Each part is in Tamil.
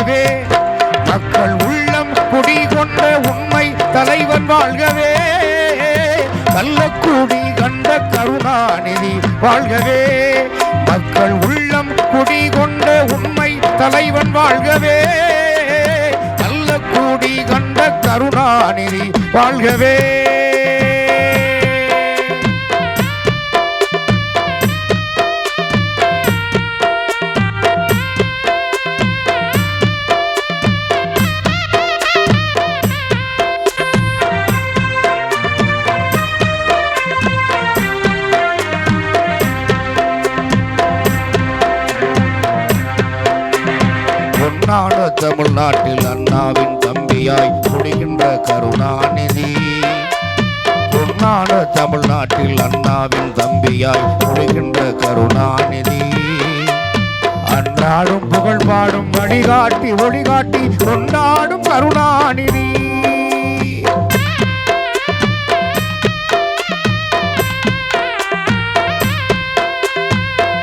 வாழ்கவே. மக்கள் உள்ளம் குடிகொண்ட உண்மை தலைவன் வாழ்கவே. கள்ளக்குடி கண்ட கருணாநிதி வாழ்கவே. மக்கள் உள்ளம் குடிகொண்ட உண்மை தலைவன் வாழ்கவே. கள்ளக்குடி கண்ட கருணாநிதி வாழ்கவே. தமிழ்நாட்டில் அண்ணாவின் தம்பியாய் குடிகின்ற கருணாநிதி. பொன்னான தமிழ்நாட்டில் அண்ணாவின் தம்பியாய் குடிகின்ற கருணாநிதி. அன்றாடும் புகழ் பாடும் வழிகாட்டி ஒளிகாட்டி கொண்டாடும் கருணாநிதி.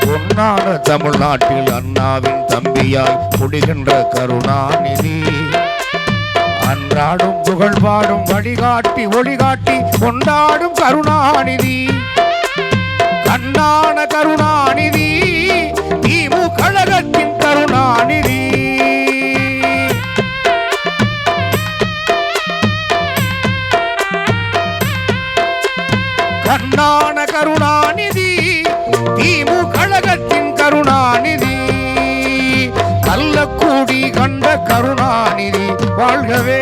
பொன்னான தமிழ்நாட்டில் அண்ணாவின் தம்பியாய் குடிகின்ற கருணாநிதி. அன்றாடும் புகழ் பாடும் வழிகாட்டி ஒளிகாட்டி கொண்டாடும் கருணாநிதி. கண்ணான கருணாநிதி திமுக கழகத்தின் கருணாநிதி. கண்ணான கருணாநிதி திமுக கழகத்தின் கருணாநிதி. கள்ளக்குடி கண்ட கருணாநிதி வாழ்கவே.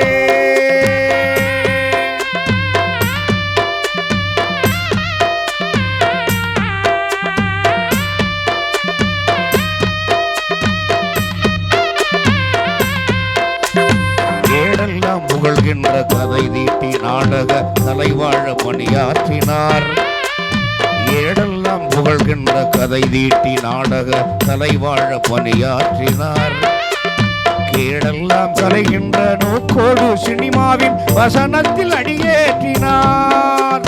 ஏடெல்லாம் புகழ்கின்ற கதை தீட்டி நாடக தலைவாழ பணியாற்றினார். ஏடெல்லாம் புகழ்கின்ற கதை தீட்டி நாடக தலைவாழ பணியாற்றினார். கேடெல்லாம் கலைகின்ற நோக்கோடு சினிமாவின் வசனத்தில் அடியேற்றினார்.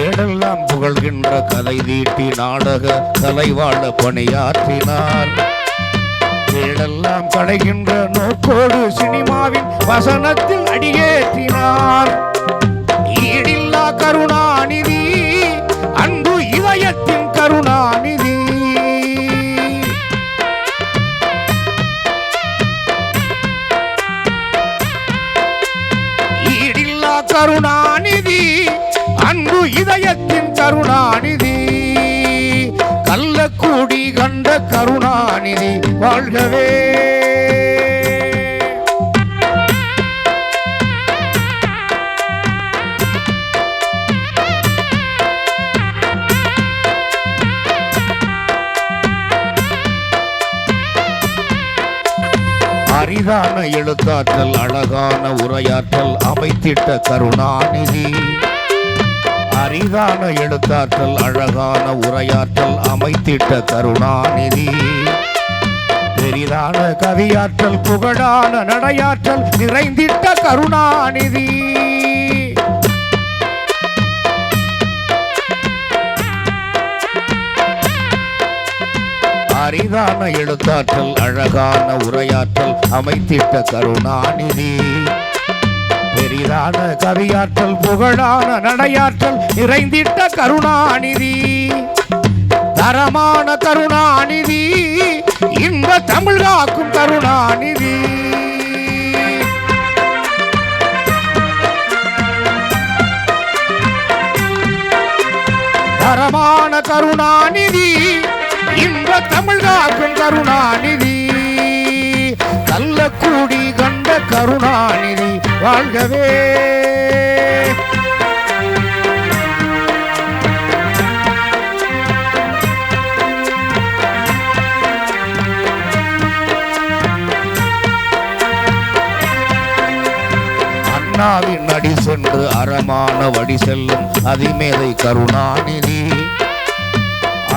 ஏடெல்லாம் புகழ்கின்ற கதை தீட்டி நாடக தலைவாழ பணியாற்றினார். கேடெல்லாம் கலைகின்ற நோக்கோடு சினிமாவின் வசனத்தில் அடியேற்றினார். ஈடில்லா கருணாநிதி அன்பு இதயத்தின் கருணாநிதி. ஈடில்லா கருணாநிதி அன்பு இதயத்தின் கருணாநிதி. கள்ளக்குடி கண்ட கருணாநிதி வாழ்கவே. அரிதான எழுத்தாற்றல் அழகான உரையாற்றல் அமைத்திட்ட கருணாநிதி. அரிதான எழுத்தாற்றல் அழகான உரையாற்றல் அமைத்திட்ட கருணாநிதி. பெரிதான கவியாற்றல் புகழான நடையாற்றல் நிறைந்திட்ட கருணாநிதி. அரிதான எழுத்தாற்றல் அழகான உரையாற்றல் அமைத்திட்ட கருணாநிதி. பெரிதான கவியாற்றல் புகழான நடையாற்றல் நிறைந்திட்ட கருணாநிதி. தரமான கருணாநிதி இன்ப தமிழ் காக்கும் கருணாநிதி. தரமான கருணாநிதி இன்ப தமிழ் காக்கும் கருணாநிதி. கள்ளக்குடி கண்ட கருணாநிதி வாழ்கவே. அண்ணாவின் அடி சென்று அறமான வழி செல்லும் அதிமேதை கருணாநிதி.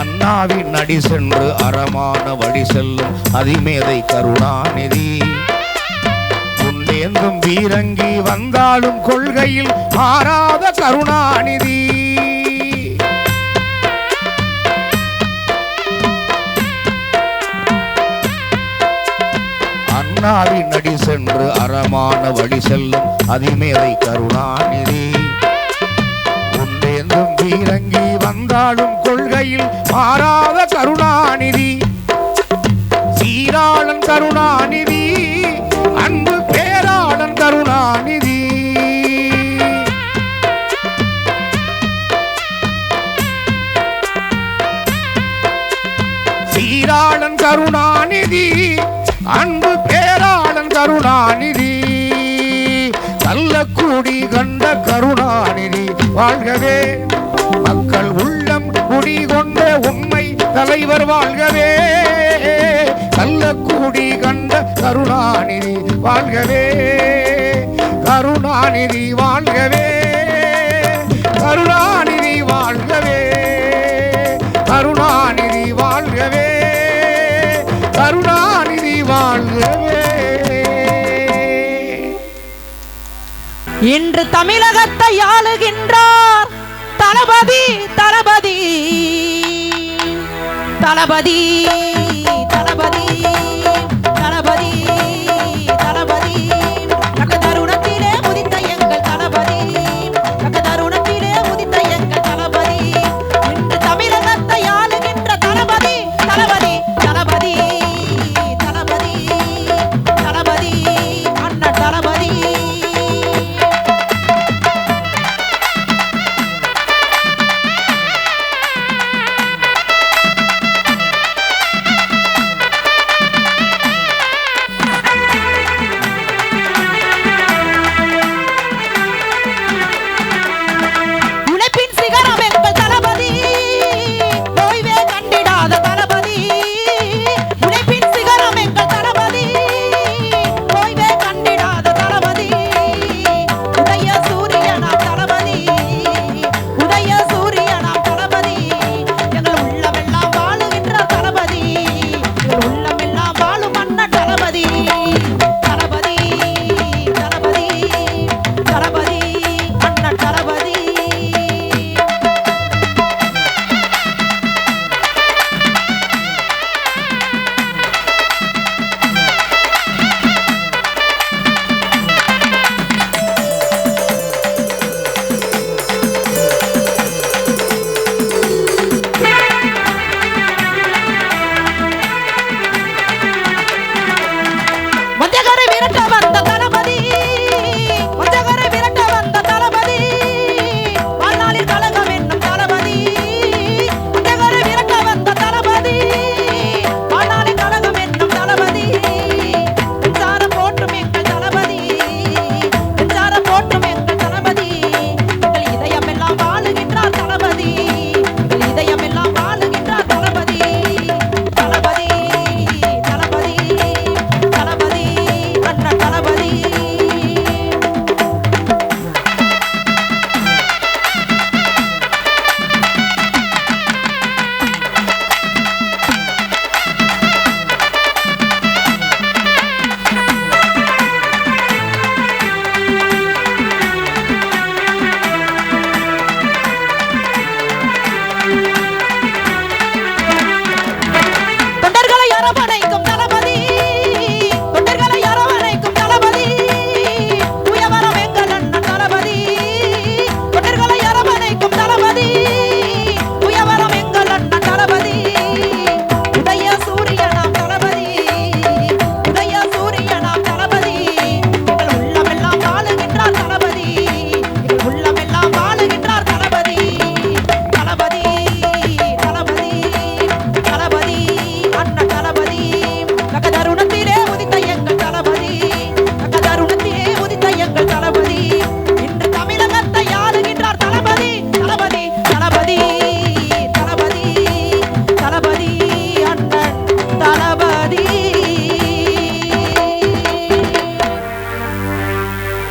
அண்ணாவின் அடி சென்று அறமான வழி செல்லும் அதிமேதை கருணாநிதி. குண்டேந்தும் வீரங்கி வந்தாலும் கொள்கையில் மாறாத கருணாநிதி. அண்ணாவின் அடி சென்று அறமான வழி செல்லும் அதிமேதை கருணாநிதி. உண்டேந்தும் பீரங்கி வந்தாலும் கொள்கையில் மாறாத கருணாநிதி. சீராளன் கருணாநிதி, அன்பு பேராளன் கருணாநிதி. சீராளன் கருணாநிதி, அன்பு பேராளன் கருணாநிதி. கள்ளக்குடி கண்ட கருணாநிதி வாழ்கவே. மக்கள் உள்ளம் குடி கொண்ட உண்மை தலைவர் வாழ்கவே. கள்ளக்குடி கண்ட கருணாநிதி வாழ்கவே. கருணாநிதி வாழ்கவே. கருணாநிதி வாழ்கவே. கருணாநிதி வாழ்கவே. கருணாநிதி வாழ்கவே. இன்று தமிழகத்தை ஆளுகின்றார் தளபதி தளபதி தளபதி தளபதி தளபதி தளபதி. தக்க தருணத்திலே உதித்த எங்கள் தளபதி, தக்க தருணத்திலே உதித்த எங்கள் தளபதி. இன்று தமிழகத்தை ஆளுகின்ற தளபதி தளபதி தளபதி தளபதி தளபதி அண்ணன் தளபதி.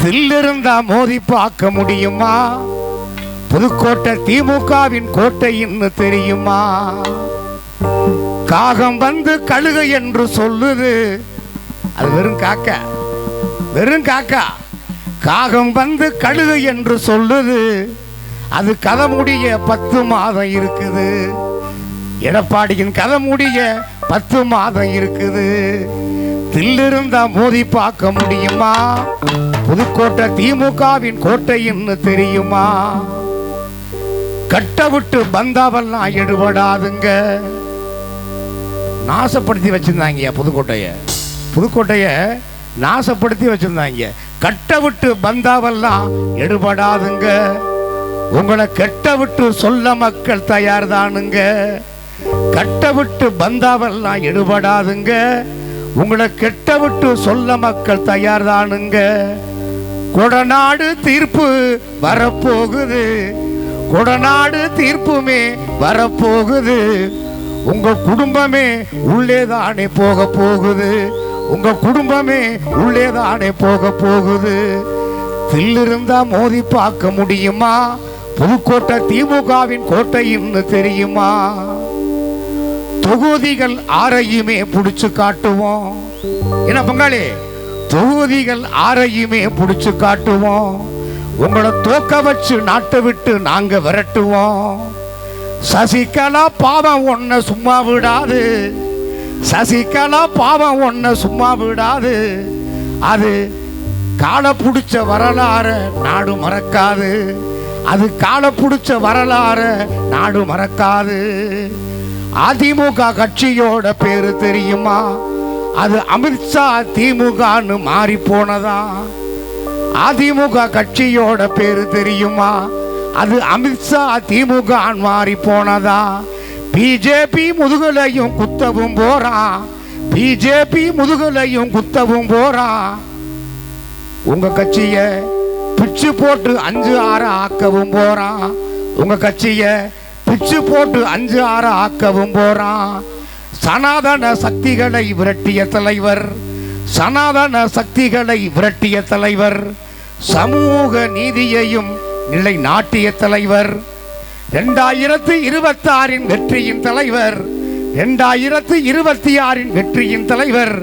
தில்லிருந்தா மோதி பார்க்க முடியுமா? புதுக்கோட்டை திமுகவின் கோட்டை இன்னும் தெரியுமா? காகம் வந்து கழுகு என்று சொல்லுது, அது வெறும் காக்கா, வெறும் காக்கா. காகம் வந்து கழுகு என்று சொல்லுது, அது கதை முடிய 10 மாதம் இருக்குது. எடப்பாடியின் கதை முடிய 10 மாதம் இருக்குது. தில்லிருந்தா மோதி பார்க்க முடியுமா? புதுக்கோட்டை திமுகவின் கோட்டைன்னு தெரியுமா? கட்ட விட்டு பந்தாவெல்லாம் எடுபடாதுங்க. நாசப்படுத்தி வச்சிருந்தாங்க புதுக்கோட்டைய நாசப்படுத்தி வச்சிருந்தாங்க. கட்ட விட்டு பந்தாவெல்லாம் எடுபடாதுங்க. உங்களை கெட்ட விட்டு சொல்ல மக்கள் தயார் தானுங்க. கட்ட விட்டு பந்தாவெல்லாம் எடுபடாதுங்க. உங்களை கெட்ட விட்டு சொல்ல மக்கள் தயார் தானுங்க. கொடநாடு தீர்ப்பு வரப்போகுது. கொடநாடு தீர்ப்புமே வரப்போகுது. உங்க குடும்பமே உள்ளேதானே போக போகுது. உங்க குடும்பமே உள்ளேதானே போக போகுது. தில்லிருந்தா மோதி பார்க்க முடியுமா? புதுக்கோட்டை திமுகவின் கோட்டைன்னு தெரியுமா? தொகுதிகள் ஆரையுமே புடிச்சு காட்டுவோம். என்ன பங்காளி, தொகுதிகள் ஆரையுமே புடிச்சு காட்டுவோம். உங்களை தோக்க வச்சு நாட்டை விட்டு நாங்க விரட்டுவோம். சசிகலா பாவம் ஒன்ன சும்மா விடாது. சசிகலா பாவம் ஒன்ன சும்மா விடாது. அது கால புடிச்ச வரலாற நாடு மறக்காது. அது கால புடிச்ச வரலாற நாடு மறக்காது. அதிமுக கட்சியோட பேரு தெரியுமா? அது அமித்ஷா திமுகன்னு மாறி போனதா? அதிமுக கட்சியோட பேரு தெரியுமா? அது அமித்ஷா திமுக மாறி போனதா? பிஜேபி முதுகலையும் குத்தவும் போறான். பிஜேபி முதுகலையும் குத்தவும் போறான். உங்க கட்சிய பிச்சு போட்டு 5-6 ஆக்கவும் போறான். உங்க கட்சிய பிச்சு போட்டு 5-6 ஆக்கவும் போறான். சனாதன சக்திகளை விரட்டிய தலைவர். சனாதன சக்திகளை விரட்டிய தலைவர். சமூக நீதியையும் நிலை நாட்டிய தலைவர். 2026 வெற்றியின் தலைவர். 2026 வெற்றியின் தலைவர்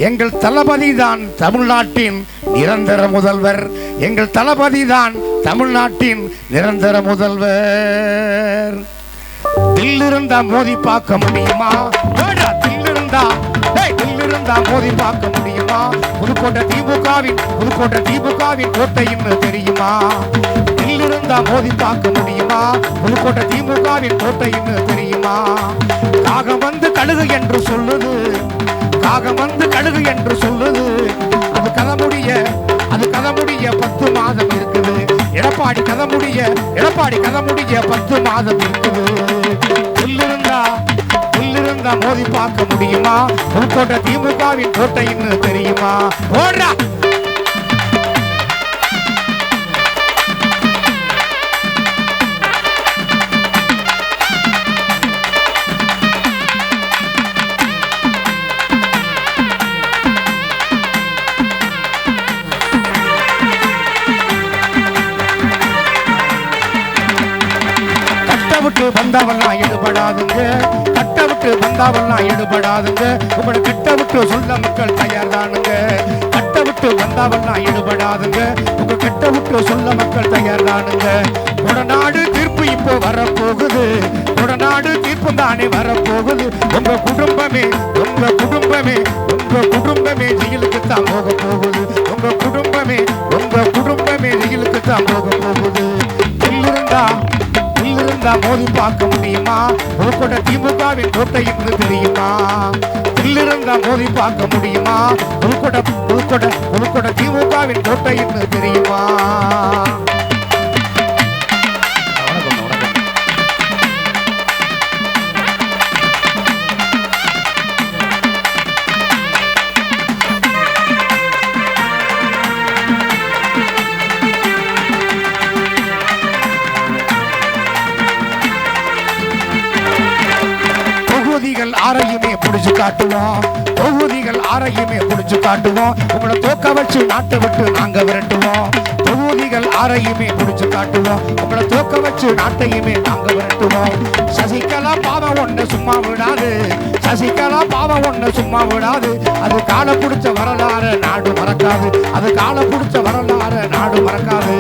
எங்கள் தளபதி தான் தமிழ்நாட்டின் நிரந்தர முதல்வர். எங்கள் தளபதி தான் தமிழ்நாட்டின் நிரந்தர முதல்வர். தில்லிருந்தா மோதி பார்க்க முடியுமா? தில்லிருந்தா மோதி பார்க்க முடியுமா? புதுக்கோட்டை திமுகவின் கோட்டைன்னு தெரியுமா? தில்லிருந்தா மோதி பார்க்க முடியுமா? புதுக்கோட்டை திமுகவின் கோட்டைன்னு தெரியுமா? காகம் வந்து கழுகு என்று சொல்லுது. காகம் வந்து கழுகு என்று சொல்லுது. அது கதை முடிய 10 மாதம் இருக்குது. எடப்பாடி கதை முடிய 10 மாதம் இருக்குது. தில்லிருந்தா மோதி பார்க்க முடியுமா? புதுக்கோட்டை திமுகவின் கோட்டைன்னு தெரியுமா? ஓடுறா. பந்தாவெல்லாம் எடுபடாதுங்க. கட்ட விட்டு பந்தாவெல்லாம் எடுபடாதுங்க. உங்களை கிட்ட விட்டு சொல்ல மக்கள் தயார் தானுங்க. கட்ட விட்டு பந்தாவெல்லாம் எடுபடாதுங்க. உங்க கிட்ட விட்டு சொல்ல மக்கள் தயார் தானுங்க. கொடநாடு தீர்ப்பு இப்போ வரப்போகுது. கொடநாடு தீர்ப்பு தானே வரப்போகுது. உங்க குடும்பமே ஜெயிலுக்கு தான் போக போகுது. உங்க குடும்பமே ஜெயிலுக்கு தான் போக போகுது. தில்லிருந்தா மோதி பார்க்க முடியுமா? புதுக்கோட்டை திமுகவின் கோட்டைன்னு தெரியுமா? தில்லிருந்தா மோதி பார்க்க முடியுமா? புதுக்கோட்டை திமுகவின் கோட்டைன்னு தெரியுமா? ஆரையுமே புடிச்சு காட்டுவோம். தொகுதிகள் ஆரையுமே புடிச்சு காட்டுவோம். உங்களை தோக்க வச்சு நாட்டை விட்டு நாங்க விரட்டுவோம். தொகுதிகள் ஆரையுமே புடிச்சு காட்டுவோம். உங்களை தோக்க வச்சு நாட்டையுமே நாங்க விரட்டுவோம். சசிகலா பாவம் ஒண்ணு சும்மா விடாது. சசிகலா பாவம் ஒண்ணு சும்மா விடாது. அது கால புடிச்ச வரலாறு நாடு மறக்காது. அது கால புடிச்ச வரலாறு நாடு மறக்காது.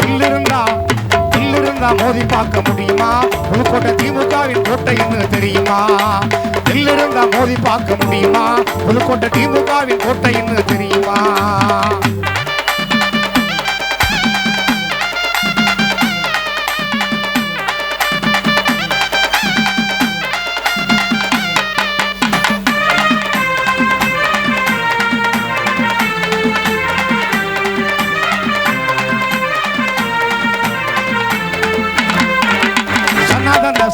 தில்லிருந்தா மோதி பார்க்க முடியுமா? புதுக்கோட்டை திமுகவின் கோட்டைன்னு தெரியுமா? நெல்லிருந்தா மோதி பார்க்க முடியுமா? புதுக்கோட்டை திமுகவின் கோட்டைன்னு தெரியுமா?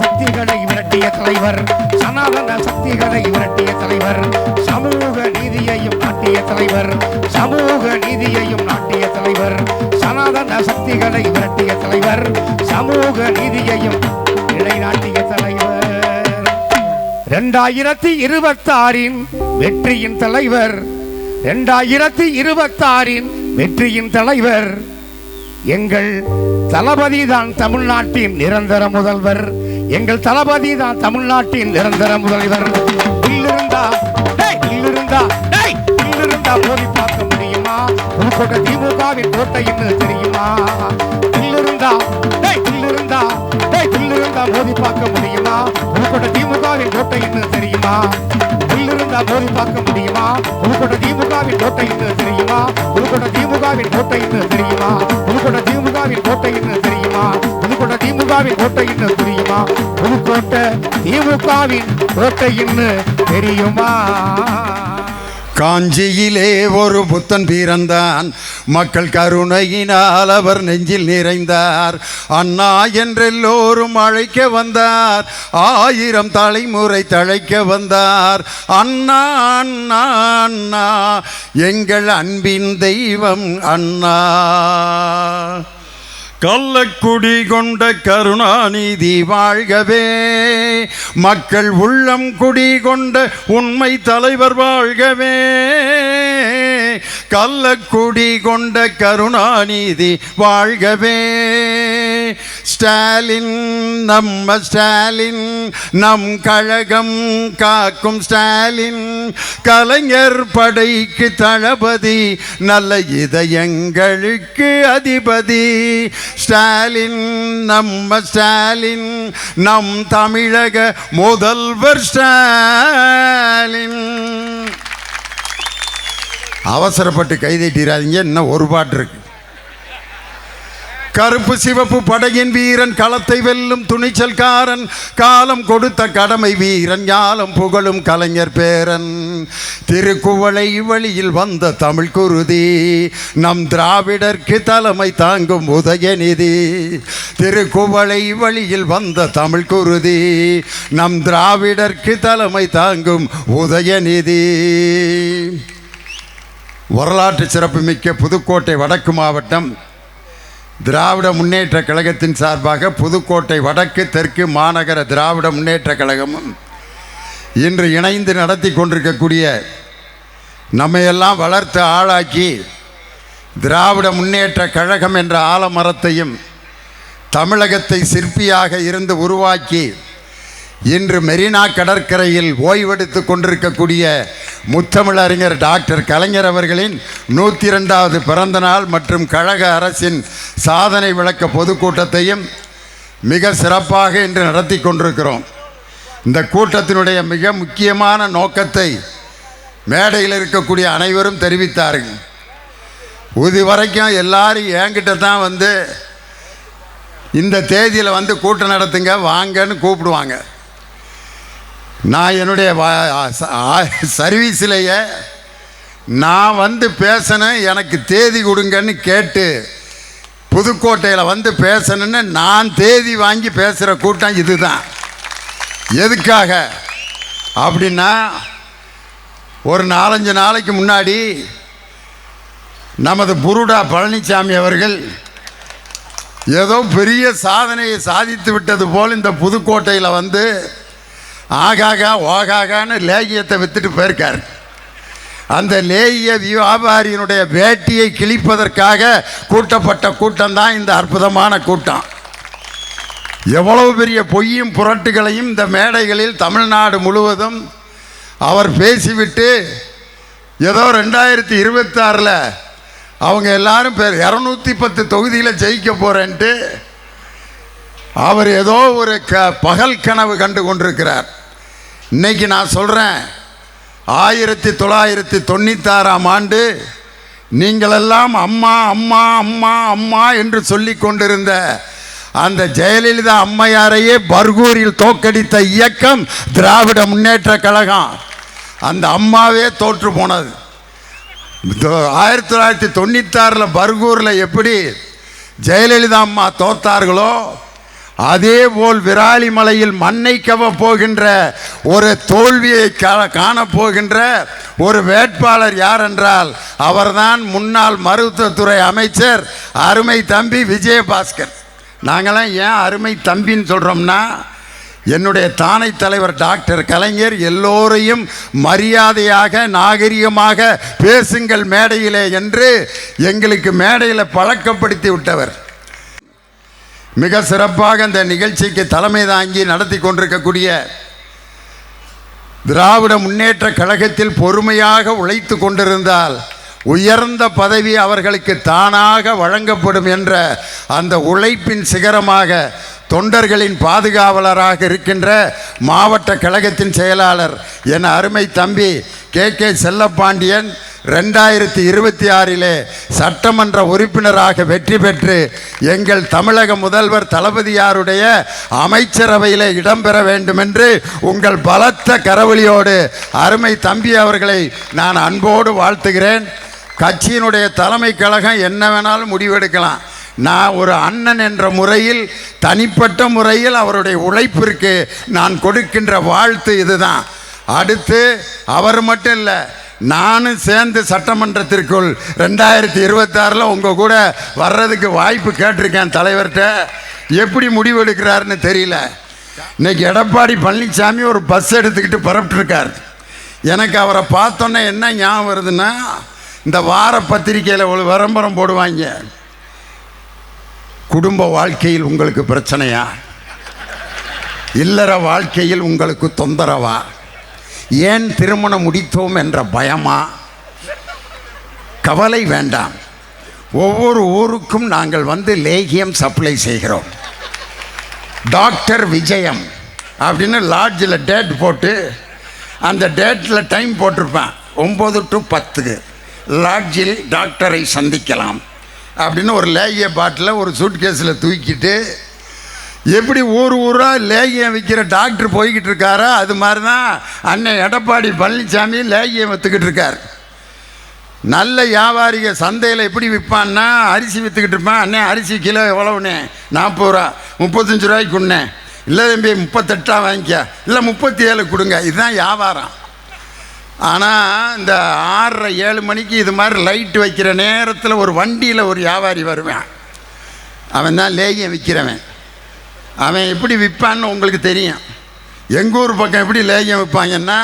சக்திகளை விரட்டிய தலைவர், சனாதன சக்திகளை விரட்டிய தலைவர், சமூக நீதியையும் நாட்டிய தலைவர், சமூக நீதியையும் நாட்டிய தலைவர், சனாதன சக்திகளை விரட்டிய தலைவர், சமூக நீதியையும் நிலைநாட்டிய தலைவர். 2026 வெற்றியின் தலைவர், 2026 வெற்றியின் தலைவர் எங்கள் தளபதி தான் தமிழ்நாட்டின் நிரந்தர முதல்வர். எங்கள் தளபதி தான் தமிழ்நாட்டின் நிரந்தர முதல்வர். இல்லிருந்தா மோதி பார்க்க முடியுமா? புதுக்கோட்டை திமுகவின் கோட்டைன்னு தெரியுமா? இல்லிருந்தா மோதி பார்க்க முடியுமா? புதுக்கோட்டை திமுகவின் கோட்டைன்னு தெரியுமா? இல்லிருந்தா மோதி பார்க்க முடியுமா? புதுக்கோட்டை திமுகவின் கோட்டைன்னு தெரியுமா? புதுக்கோட்டை திமுகவின் கோட்டைன்னு தெரியுமா? புதுக்கோட்டை திமுகவின் கோட்டைன்னு தெரியுமா? புதுக்கோட்டை திமுகவின் கோட்டைன்னு தெரியுமா? புதுக்கோட்டை திமுகவின் கோட்டைன்னு தெரியுமா? காஞ்சியிலே ஒரு புத்தன் பிறந்தான், மக்கள் கருணையினால் அவர் நெஞ்சில் நிறைந்தார். அண்ணா என்றெல்லோரும் அழைக்க வந்தார், 1000 தலைமுறை தழைக்க வந்தார். அண்ணா அண்ணா அண்ணா எங்கள் அன்பின் தெய்வம் அண்ணா. கள்ளக்குடி கொண்ட கருணாநிதி வாழ்கவே, மக்கள் உள்ளம் குடி கொண்ட உண்மை தலைவர் வாழ்கவே. கள்ளக்குடி கொண்ட கருணாநிதி வாழ்கவே. ஸ்டாலின் நம்ம ஸ்டாலின், நம் கழகம் காக்கும் ஸ்டாலின், கலைஞர் படைக்கு தளபதி, நல்ல இதயங்களுக்கு அதிபதி. ஸ்டாலின் நம்ம ஸ்டாலின், நம் தமிழக முதல்வர் ஸ்டாலின். அவசரப்பட்டு கைதட்டிராதீங்க, இன்னும் ஒரு பாட்டு இருக்கு. கருப்பு சிவப்பு படையின் வீரன், களத்தை வெல்லும் துணிச்சல்காரன், காலம் கொடுத்த கடமை வீரன், ஞாலம் புகழும் கலைஞர் பேரன். திருக்குவளை வழியில் வந்த தமிழ் குருதி, நம் திராவிடர்க்கு தலைமை தாங்கும் உதயநிதி. திருக்குவளை வழியில் வந்த தமிழ் குருதி, நம் திராவிடர்க்கு தலைமை தாங்கும் உதயநிதி. வரலாற்று சிறப்புமிக்க புதுக்கோட்டை வடக்கு மாவட்டம் திராவிட முன்னேற்ற கழகத்தின் சார்பாக புதுக்கோட்டை வடக்கு தெற்கு மாநகர திராவிட முன்னேற்ற கழகமும் இன்று இணைந்து நடத்தி கொண்டிருக்கக்கூடிய, நம்மையெல்லாம் வளர்த்து ஆளாக்கி திராவிட முன்னேற்ற கழகம் என்ற ஆலமரத்தையும் தமிழகத்தை சிற்பியாக இருந்து உருவாக்கி இன்று மெரினா கடற்கரையில் ஓய்வெடுத்து கொண்டிருக்கக்கூடிய முத்தமிழறிஞர் டாக்டர் கலைஞர் அவர்களின் 102வது பிறந்த நாள் மற்றும் கழக அரசின் சாதனை விளக்க பொதுக்கூட்டத்தையும் மிக சிறப்பாக இன்று நடத்தி கொண்டிருக்கிறோம். இந்த கூட்டத்தினுடைய மிக முக்கியமான நோக்கத்தை மேடையில் இருக்கக்கூடிய அனைவரும் தெரிவித்தார்கள். இதுவரைக்கும் எல்லாரும் என்கிட்ட தான் வந்து இந்த தேதியில் வந்து கூட்டம் நடத்துங்க வாங்கன்னு கூப்பிடுவாங்க. நான் என்னுடைய சர்வீஸிலேயே நான் வந்து பேசணும், எனக்கு தேதி கொடுங்கன்னு கேட்டு புதுக்கோட்டையில் வந்து பேசணுன்னு நான் தேதி வாங்கி பேசுகிற கூட்டம் இதுதான். எதுக்காக அப்படின்னா, ஒரு 4-5 நாளைக்கு முன்னாடி நமது புருடா பழனிசாமி அவர்கள் ஏதோ பெரிய சாதனையை சாதித்து விட்டது போல் இந்த புதுக்கோட்டையில் வந்து ஆகாகா ஓகாகான்னு லேகியத்தை விற்றுட்டு போயிருக்கார். அந்த லேகிய வியாபாரியினுடைய வேட்டியை கிழிப்பதற்காக கூட்டப்பட்ட கூட்டம் தான் இந்த அற்புதமான கூட்டம். எவ்வளவு பெரிய பொய்யும் புரட்டுகளையும் இந்த மேடைகளில் தமிழ்நாடு முழுவதும் அவர் பேசிவிட்டு ஏதோ 2026 அவங்க எல்லாரும் 210 தொகுதியில் ஜெயிக்க போகிறேன்ட்டு அவர் ஏதோ ஒரு பகல் கனவு கண்டு கொண்டிருக்கிறார். இன்னைக்கு நான் சொல்கிறேன், 1996ஆம் ஆண்டு நீங்களெல்லாம் அம்மா அம்மா அம்மா அம்மா என்று சொல்லி கொண்டிருந்த அந்த ஜெயலலிதா அம்மையாரையே பர்கூரில் தோற்கடித்த இயக்கம் திராவிட முன்னேற்ற கழகம். அந்த அம்மாவே தோற்று போனது. 1996 பர்கூரில் எப்படி ஜெயலலிதா அம்மா தோத்தார்களோ அதே போல் விராலிமலையில் மண்ணை கவ போகின்ற ஒரு தோல்வியை காணப்போகின்ற ஒரு வேட்பாளர் யார் என்றால் அவர்தான் முன்னாள் மருத்துவத்துறை அமைச்சர் அருமை தம்பி விஜயபாஸ்கர். நாங்களாம் ஏன் அருமை தம்பின்னு சொல்கிறோம்னா, என்னுடைய தானை தலைவர் டாக்டர் கலைஞர் எல்லோரையும் மரியாதையாக நாகரிகமாக பேசுங்கள் மேடையிலே என்று எங்களுக்கு மேடையில் பழக்கப்படுத்தி விட்டவர். மிக சிறப்பாக இந்த நிகழ்ச்சிக்கு தலைமை தாங்கி நடத்தி கொண்டிருக்கக்கூடிய திராவிட முன்னேற்ற கழகத்தில் பொறுமையாக உழைத்து கொண்டிருந்தால் உயர்ந்த பதவி அவர்களுக்கு தானாக வழங்கப்படும் என்ற அந்த உழைப்பின் சிகரமாக தொண்டர்களின் பாதுகாவலராக இருக்கின்ற மாவட்ட கழகத்தின் செயலாளர் என் அருமை தம்பி கே செல்லப்பாண்டியன் 2026 சட்டமன்ற உறுப்பினராக வெற்றி பெற்று எங்கள் தமிழக முதல்வர் தளபதியாருடைய அமைச்சரவையில் இடம்பெற வேண்டும் என்று உங்கள் பலத்த கரவொலியோடு அருமை தம்பி அவர்களை நான் அன்போடு வாழ்த்துகிறேன். கட்சியினுடைய தலைமை கழகம் என்ன வேணாலும் முடிவெடுக்கலாம். நான் ஒரு அண்ணன் என்ற முறையில் தனிப்பட்ட முறையில் அவருடைய உழைப்பிற்கு நான் கொடுக்கின்ற வாழ்த்து இதுதான். அடுத்து அவர் மட்டும் இல்லை, நானும் சேர்ந்து சட்டமன்றத்திற்குள் 2026 உங்கள் கூட வர்றதுக்கு வாய்ப்பு கேட்டிருக்கேன் தலைவர்கிட்ட. எப்படி முடிவெடுக்கிறாருன்னு தெரியல. இன்னைக்கு எடப்பாடி பழனிசாமி ஒரு பஸ் எடுத்துக்கிட்டு புறப்பட்டுருக்கார். எனக்கு அவரை பார்த்தோன்னே என்ன ஞாபகம் வருதுன்னா, இந்த வார பத்திரிக்கையில் ஒரு விளம்பரம் போடுவாங்க, குடும்ப வாழ்க்கையில் உங்களுக்கு பிரச்சனையா, இல்லற வாழ்க்கையில் உங்களுக்கு தொந்தரவா, ஏன் திருமணம் முடித்தோம் என்ற பயமா? கவலை வேண்டாம், ஒவ்வொரு ஊருக்கும் நாங்கள் வந்து லேகியம் சப்ளை செய்கிறோம். டாக்டர் விஜயம் அப்படின்னு லாட்ஜில் டேட் போட்டு அந்த டேட்டில் டைம் போட்டிருப்பேன், 9 to 10 லாட்ஜில் டாக்டரை சந்திக்கலாம் அப்படின்னு ஒரு லேகிய பாட்டில் ஒரு சூட்கேஸில் தூக்கிட்டு எப்படி ஊர் ஊராக லேகியம் விற்கிற டாக்டர் போய்கிட்டு இருக்காரோ அது மாதிரி தான் அண்ணன் எடப்பாடி பழனிசாமி லேகியம் விற்றுக்கிட்டு இருக்கார். நல்ல வியாபாரிக சந்தையில் எப்படி விற்பான்னா, அரிசி விற்றுக்கிட்டு இருப்பேன். அண்ணே அரிசி கிலோ எவ்வளவுண்ணே? 40 ரூபா. 35 ரூபாய்க்கு கொடுண்ணே. இல்லை தம்பி 38 வாங்கிக்க, இல்லை 37 கொடுங்க. இதுதான் வியாபாரம். ஆனால் இந்த 6:30 7 மணிக்கு இது மாதிரி லைட் வைக்கிற நேரத்தில் ஒரு வண்டியில் ஒரு வியாபாரி வருவேன். அவன் தான் லேகியம் விற்கிறவன். அவன் எப்படி விற்பான்னு உங்களுக்கு தெரியும். எங்கள் ஊர் பக்கம் எப்படி லேகியம் விற்பாங்கன்னா,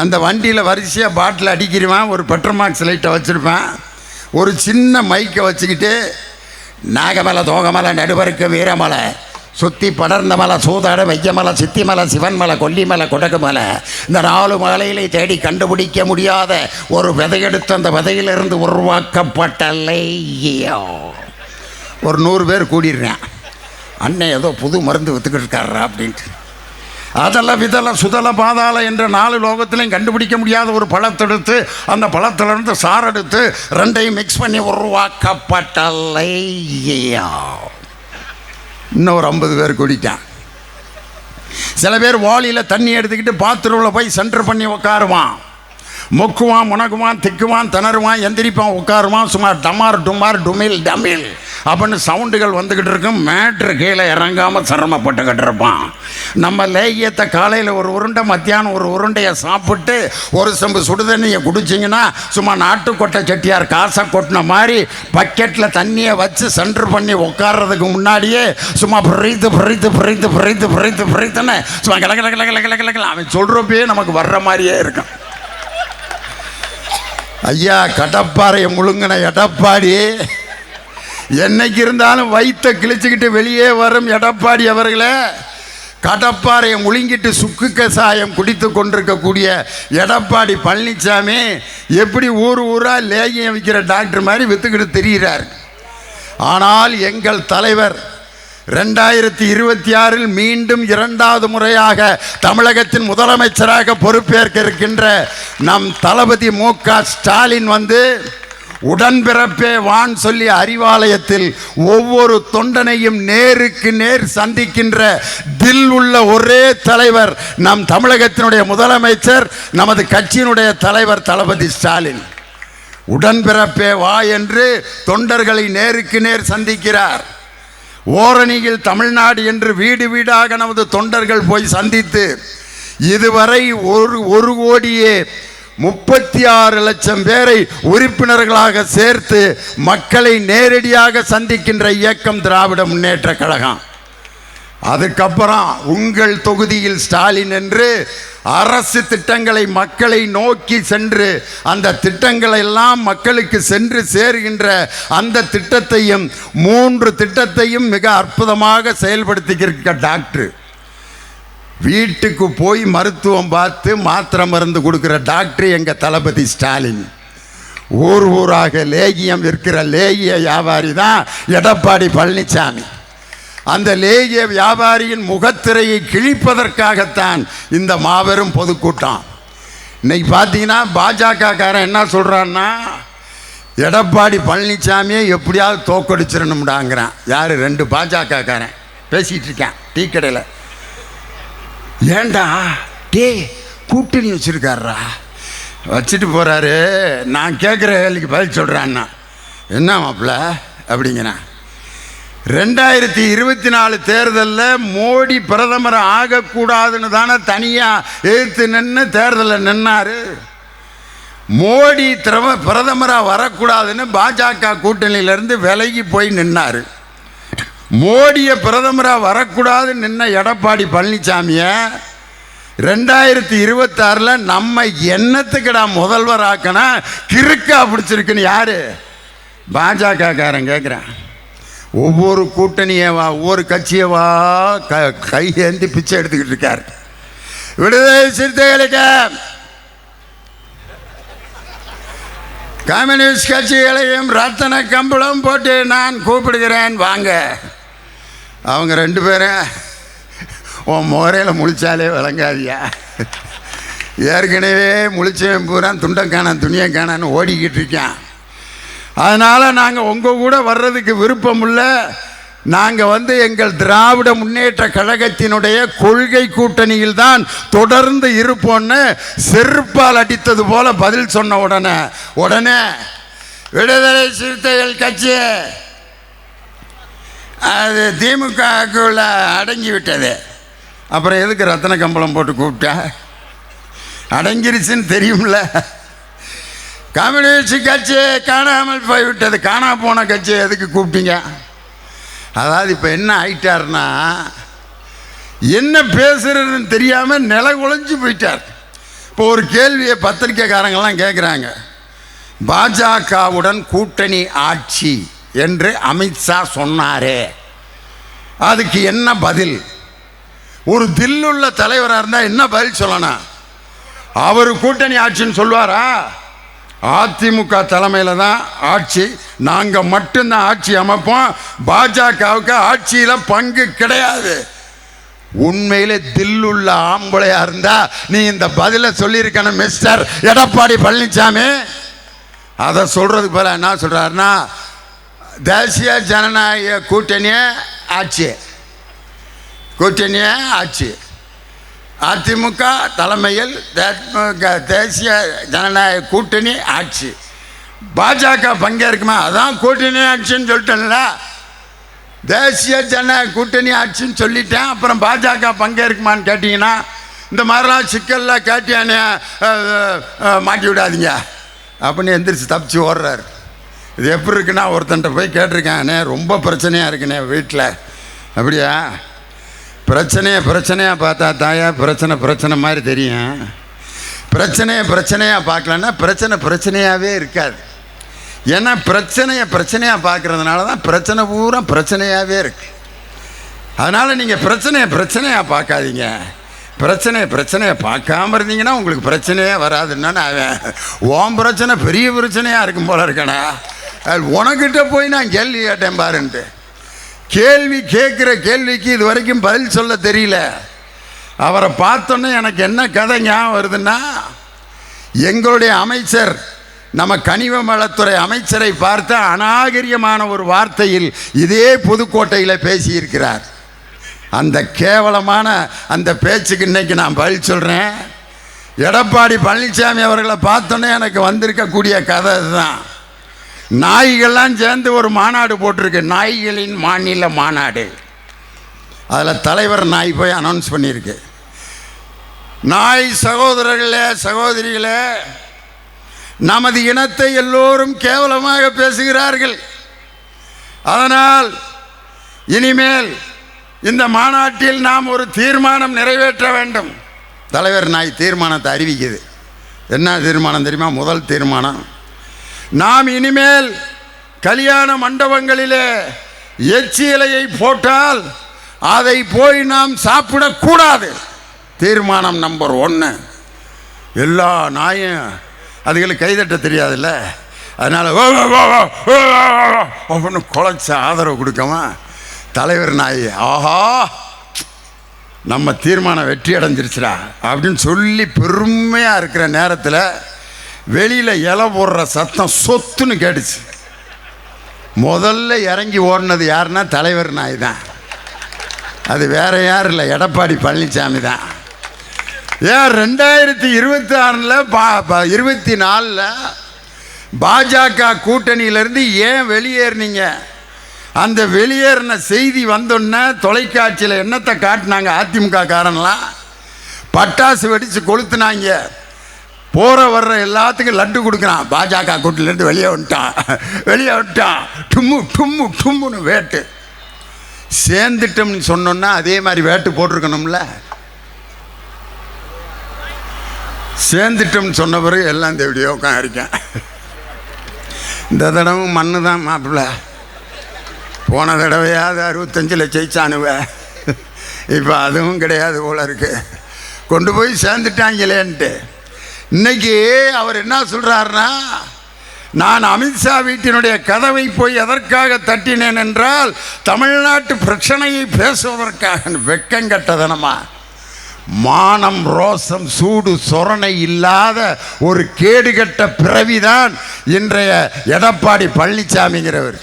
அந்த வண்டியில் வரிசையாக பாட்டில் அடிக்கிறவான், ஒரு பெட்ரோமாக்ஸ் லைட்டை வச்சுருப்பான், ஒரு சின்ன மைக்கை வச்சுக்கிட்டு நாகமலை தோகமலை நடுவருக்கு வீரமலை சுற்றி படர்ந்த மலை சூதாட வையமலை சித்திமலை சிவன்மலை கொல்லிமலை கொடகுமலை, இந்த 4 மலையிலே தேடி கண்டுபிடிக்க முடியாத ஒரு விதையெடுத்து அந்த விதையிலிருந்து உருவாக்கப்பட்ட லேகியம். ஒரு 100 பேர் கூடிடுறேன். அண்ணன் ஏதோ புது மருந்து விற்றுக்கிட்டு இருக்காரா அப்படின்ட்டு. அதெல்லாம் விதலை சுதலை பாதாள என்ற 4 லோகத்திலையும் கண்டுபிடிக்க முடியாத ஒரு பழத்தெடுத்து அந்த பழத்திலிருந்து சாரெடுத்து 2ஐயும் மிக்ஸ் பண்ணி உருவாக்கப்பட்ட லேகியம். இன்னும் ஒரு 50 பேர் கூடிட்டான். சில பேர் வாளியில் தண்ணி எடுத்துக்கிட்டு பாத்ரூமில் போய் சென்டர் பண்ணி உட்காருவான். மொக்குவான், முனகுவான், திக்குவான், திணறுவான், எந்திரிப்பான், உட்காருவான். சும்மா டமார் டுமார் டுமில் டமில் அப்படின்னு சவுண்டுகள் வந்துக்கிட்டு இருக்கும். மேட்ரு கீழே இறங்காமல் சிரமப்பட்டுக்கிட்டு இருப்பான். நம்ம லேகியத்தை காலையில் ஒரு உருண்டை, மத்தியானம் ஒரு உருண்டையை சாப்பிட்டு ஒரு செம்பு சுடுதண்ணியை குடிச்சிங்கன்னா சும்மா நாட்டுக்கொட்டை செட்டியார் காசை கொட்டின மாதிரி பக்கெட்டில் தண்ணியை வச்சு சென்டர் பண்ணி உட்கார்றதுக்கு முன்னாடியே சும்மா பிரித்துன்னு சும்மா கிளக்கிளக்கிளக்கிளக்கிளக்கிளக்கிள அவன் சொல்கிறப்பே நமக்கு வர்ற மாதிரியே இருக்கும். ஐயா, கடப்பாறையை முழுங்கின எடப்பாடி என்னைக்கு இருந்தாலும் வயிற்ற கிழிச்சுக்கிட்டு வெளியே வரும் எடப்பாடி அவர்களே, கடப்பாறையை முழுங்கிட்டு சுக்கு கசாயம் குடித்து கொண்டிருக்கக்கூடிய எடப்பாடி பழனிசாமி எப்படி ஊர் ஊராக லேகியம் விற்கிற டாக்டர் மாதிரி விற்றுக்கிட்டு தெரிகிறார். ஆனால் எங்கள் தலைவர் 2026 மீண்டும் 2வது முறையாக தமிழகத்தின் முதலமைச்சராக பொறுப்பேற்க இருக்கின்ற நம் தளபதி மு.க. ஸ்டாலின் வந்து உடன்பிறப்பே வான் சொல்லி அறிவாலயத்தில் ஒவ்வொரு தொண்டனையும் நேருக்கு நேர் சந்திக்கின்ற தில் உள்ள ஒரே தலைவர் நம் தமிழகத்தினுடைய முதலமைச்சர், நமது கட்சியினுடைய தலைவர் தளபதி ஸ்டாலின். உடன்பிறப்பே வா என்று தொண்டர்களை நேருக்கு நேர் சந்திக்கிறார். ஓரணியில் தமிழ்நாடு என்று வீடு வீடாக நமது தொண்டர்கள் போய் சந்தித்து இதுவரை 1,36,00,000 பேரை உறுப்பினர்களாக சேர்த்து மக்களை நேரடியாக சந்திக்கின்ற இயக்கம் திராவிட முன்னேற்ற கழகம். அதுக்கப்புறம் உங்கள் தொகுதியில் ஸ்டாலின் என்று அரசு திட்டங்களை மக்களை நோக்கி சென்று அந்த திட்டங்களை எல்லாம் மக்களுக்கு சென்று சேருகின்ற அந்த திட்டத்தையும் 3 திட்டத்தையும் மிக அற்புதமாக செயல்படுத்திக்கிற டாக்டர், வீட்டுக்கு போய் மருத்துவம் பார்த்து மாத்திரை மருந்து கொடுக்குற டாக்டர் எங்கள் தளபதி ஸ்டாலின். ஊர் ஊராக லேகியம் விற்கிற லேகிய வியாபாரி தான் எடப்பாடி பழனிசாமி. அந்த லேகிய வியாபாரியின் முகத்திரையை கிழிப்பதற்காகத்தான் இந்த மாபெரும் பொதுக்கூட்டம். இன்னைக்கு பார்த்தீங்கன்னா பாஜகக்காரன் என்ன சொல்கிறான்னா, எடப்பாடி பழனிசாமியை எப்படியாவது தோக்கடிச்சிடணும்டாங்கிறான். யார்? 2 பாஜகக்காரன் பேசிகிட்டு இருக்கேன் டீ கடையில். ஏண்டா டே கூட்டணி வச்சுருக்காரா, வச்சுட்டு போகிறாரு. நான் கேட்குற வேலைக்கு பதில் சொல்கிறான்னா, என்ன மாப்பிள்ள அப்படிங்கிறேன். 2024 தேர்தலில் மோடி பிரதமர் ஆகக்கூடாதுன்னு தானே தனியாக எதிர்த்து நின்று தேர்தலில் நின்னார். மோடி பிரதமராக வரக்கூடாதுன்னு பாஜக கூட்டணியிலேருந்து விலகி போய் நின்னார். மோடியை பிரதமராக வரக்கூடாது நின்ன எடப்பாடி பழனிசாமியை 2026 நம்ம என்னத்துக்குடா முதல்வர் ஆக்கினா கிறுக்கா பிடிச்சிருக்குன்னு யாரு? பாஜகக்காரன் கேட்குறான். ஒவ்வொரு கூட்டணியவா ஒவ்வொரு கட்சியவா கை ஏந்தி பிச்சை எடுத்துக்கிட்டு இருக்கார். விடுதலை சிறுத்தைகளுக்கு கம்யூனிஸ்ட் கட்சிகளையும் ரத்தன கம்பளம் போட்டு நான் கூப்பிடுகிறேன் வாங்க. அவங்க 2 பேரும் உன் முறையில் முழிச்சாலே விளங்காதியா. ஏற்கனவே முழிச்சவன் பூரா துண்டக்கான துணியக்கானு ஓடிக்கிட்டு இருக்கான். அதனால் நாங்கள் உங்கள் கூட வர்றதுக்கு விருப்பம் இல்லை. நாங்கள் எங்கள் திராவிட முன்னேற்ற கழகத்தினுடைய கொள்கை கூட்டணியில் தான் தொடர்ந்து இருப்போன்னு செருப்பால் அடித்தது போல பதில் சொன்ன உடனே விடுதலை சிறுத்தைகள் கட்சி அது திமுகக்குள்ள அடங்கி விட்டது. அப்புறம் எதுக்கு ரத்தன கம்பளம் போட்டு கூப்பிட்டா? அடங்கிருச்சுன்னு தெரியும்ல. கம்யூனிஸ்ட் கட்சி காணாமல் போய்விட்டது. காணா போன கட்சியை எதுக்கு கூப்பிட்டீங்க? அதாவது இப்போ என்ன ஆயிட்டார்னா, என்ன பேசுறதுன்னு தெரியாமல் நில குலைஞ்சு போயிட்டார். இப்போ ஒரு கேள்வியை பத்திரிக்கைக்காரங்கெல்லாம் கேட்குறாங்க. பாஜகவுடன் கூட்டணி ஆட்சி என்று அமித்ஷா சொன்னாரே, அதுக்கு என்ன பதில்? ஒரு தில்லுள்ள தலைவராக இருந்தால் என்ன பதில் சொல்லணும்? அவர் கூட்டணி ஆட்சின்னு சொல்லுவாரா? அதிமுக தலைமையில் தான் ஆட்சி, நாங்கள் மட்டும்தான் ஆட்சி அமைப்போம், பாஜகவுக்கு ஆட்சியில் பங்கு கிடையாது. உண்மையிலே தில்லுள்ள ஆம்பளையா இருந்தா நீ இந்த பதிலை சொல்லியிருக்கணும் மிஸ்டர் எடப்பாடி பழனிசாமி. அதை சொல்றதுக்கு போல என்ன சொல்றாருன்னா, தேசிய ஜனநாயக கூட்டணிய ஆட்சி அதிமுக தலைமையில் தேசிய ஜனநாயக கூட்டணி ஆட்சி, பாஜக பங்கேற்குமா? அதான் கூட்டணி ஆட்சின்னு சொல்லிட்டேன்ல. தேசிய ஜனநாயக கூட்டணி ஆட்சின்னு சொல்லிட்டேன். அப்புறம் பாஜக பங்கேற்குமான்னு கேட்டிங்கன்னா இந்த மாதிரிலாம் சிக்கலில் கேட்டியானே மாட்டி விடாதீங்க அப்படின்னு எந்திரிச்சு தப்பிச்சு ஓடுறாரு. இது எப்படி இருக்குன்னா, ஒருத்தன்ட்ட போய் கேட்டிருக்கேன், ரொம்ப பிரச்சனையாக இருக்குண்ணே வீட்டில். அப்படியா? பிரச்சனையாக பார்த்தா தாயா பிரச்சனை மாதிரி தெரியும். பிரச்சனையாக பார்க்கலன்னா பிரச்சனையாகவே இருக்காது. ஏன்னா பிரச்சனையாக பார்க்குறதுனால தான் பிரச்சனை பூரா பிரச்சனையாகவே இருக்கு. அதனால் நீங்கள் பிரச்சனையாக பார்க்காதீங்க. பிரச்சனையை பார்க்காம இருந்தீங்கன்னா உங்களுக்கு பிரச்சனையே வராதுன்னா, அவன் ஓம் பிரச்சனை பெரிய பிரச்சனையாக இருக்கும் போல இருக்கேனா, உனக்கிட்ட போய் நான் கேள்வி கேட்டேன் பாருன்ட்டு. கேள்வி கேட்குற கேள்விக்கு இது வரைக்கும் பதில் சொல்ல தெரியல. அவரை பார்த்தோன்னே எனக்கு என்ன கதை ஞாபகம் வருதுன்னா, எங்களுடைய அமைச்சர் நம்ம கனிம வளத்துறை அமைச்சரை பார்த்த அநாகரிகமான ஒரு வார்த்தையில் இதே புதுக்கோட்டையில் பேசியிருக்கிறார். அந்த கேவலமான அந்த பேச்சுக்கு இன்னைக்கு நான் பதில் சொல்கிறேன். எடப்பாடி பழனிசாமி அவர்களை பார்த்தோன்னே எனக்கு வந்திருக்கக்கூடிய கதை இதுதான். நாய்கள்லாம் சேர்ந்து ஒரு மாநாடு போட்டிருக்கு, நாய்களின் மாநில மாநாடு. அதில் தலைவர் நாய் போய் அனௌன்ஸ் பண்ணியிருக்கு, நாய் சகோதரர்களே சகோதரிகளே, நமது இனத்தை எல்லோரும் கேவலமாக பேசுகிறார்கள். அதனால் இனிமேல் இந்த மாநாட்டில் நாம் ஒரு தீர்மானம் நிறைவேற்ற வேண்டும். தலைவர் நாய் தீர்மானத்தை அறிவிக்குது. என்ன தீர்மானம் தெரியுமா? முதல் தீர்மானம், நாம் இனிமேல் கல்யாண மண்டபங்களிலே எச்சி இலையை போட்டால் அதை போய் நாம் சாப்பிடக்கூடாது. தீர்மானம் நம்பர் 1. எல்லா நாயும் அதுகளுக்கு கைதட்ட தெரியாதுல்ல, அதனால் ஒன்று குலைச்ச ஆதரவு கொடுக்காம தலைவர் நாய் ஆஹா நம்ம தீர்மானம் வெற்றி அடைஞ்சிருச்சுடா அப்படின்னு சொல்லி பெருமையாக இருக்கிற நேரத்தில் வெளியில் இலை போடுற சத்தம் சொத்துன்னு கேட்டுச்சு. முதல்ல இறங்கி ஓடினது யாருன்னா தலைவர் நாய் தான். அது வேற யாரும் இல்லை, எடப்பாடி பழனிசாமி தான். ஏன் 2026 24 பாஜக கூட்டணியிலேருந்து ஏன் வெளியேறினீங்க? அந்த வெளியேறின செய்தி வந்தோன்னே தொலைக்காட்சியில் என்னத்தை காட்டினாங்க? அதிமுக காரன்லாம் பட்டாசு வெடித்து கொளுத்துனாங்க. போகிற வர்ற எல்லாத்துக்கும் லட்டு கொடுக்குறான். பாஜக கூட்டிலேருந்து வெளியே வந்துட்டான் டும்மு டும்மு டும்முன்னு வேட்டு. சேர்ந்துட்டோம்னு சொன்னோன்னா அதே மாதிரி வேட்டு போட்டிருக்கணும்ல. சேர்ந்துட்டோம்னு சொன்ன பிறகு எல்லாம் இந்த வீடியோ இருக்கேன். இந்த தடவை மண்ணு தான் மாப்பிள்ள. போன தடவையாவது 65 ஜெயிச்சானுவ, இப்போ அதுவும் கிடையாது போல இருக்கு. கொண்டு போய் சேர்ந்துட்டாங்களேன்ட்டு இன்னைக்கு அவர் என்ன சொல்கிறாருன்னா, நான் அமித்ஷா வீட்டினுடைய கதவை போய் எதற்காக தட்டினேன் என்றால் தமிழ்நாட்டு பிரச்சனையை பேசுவதற்காக. வெக்கங்கட்டதனமா, மானம் ரோசம் சூடு சொரணை இல்லாத ஒரு கேடுகட்ட பிறவிதான் இன்றைய எடப்பாடி பழனிசாமிங்கிறவர்.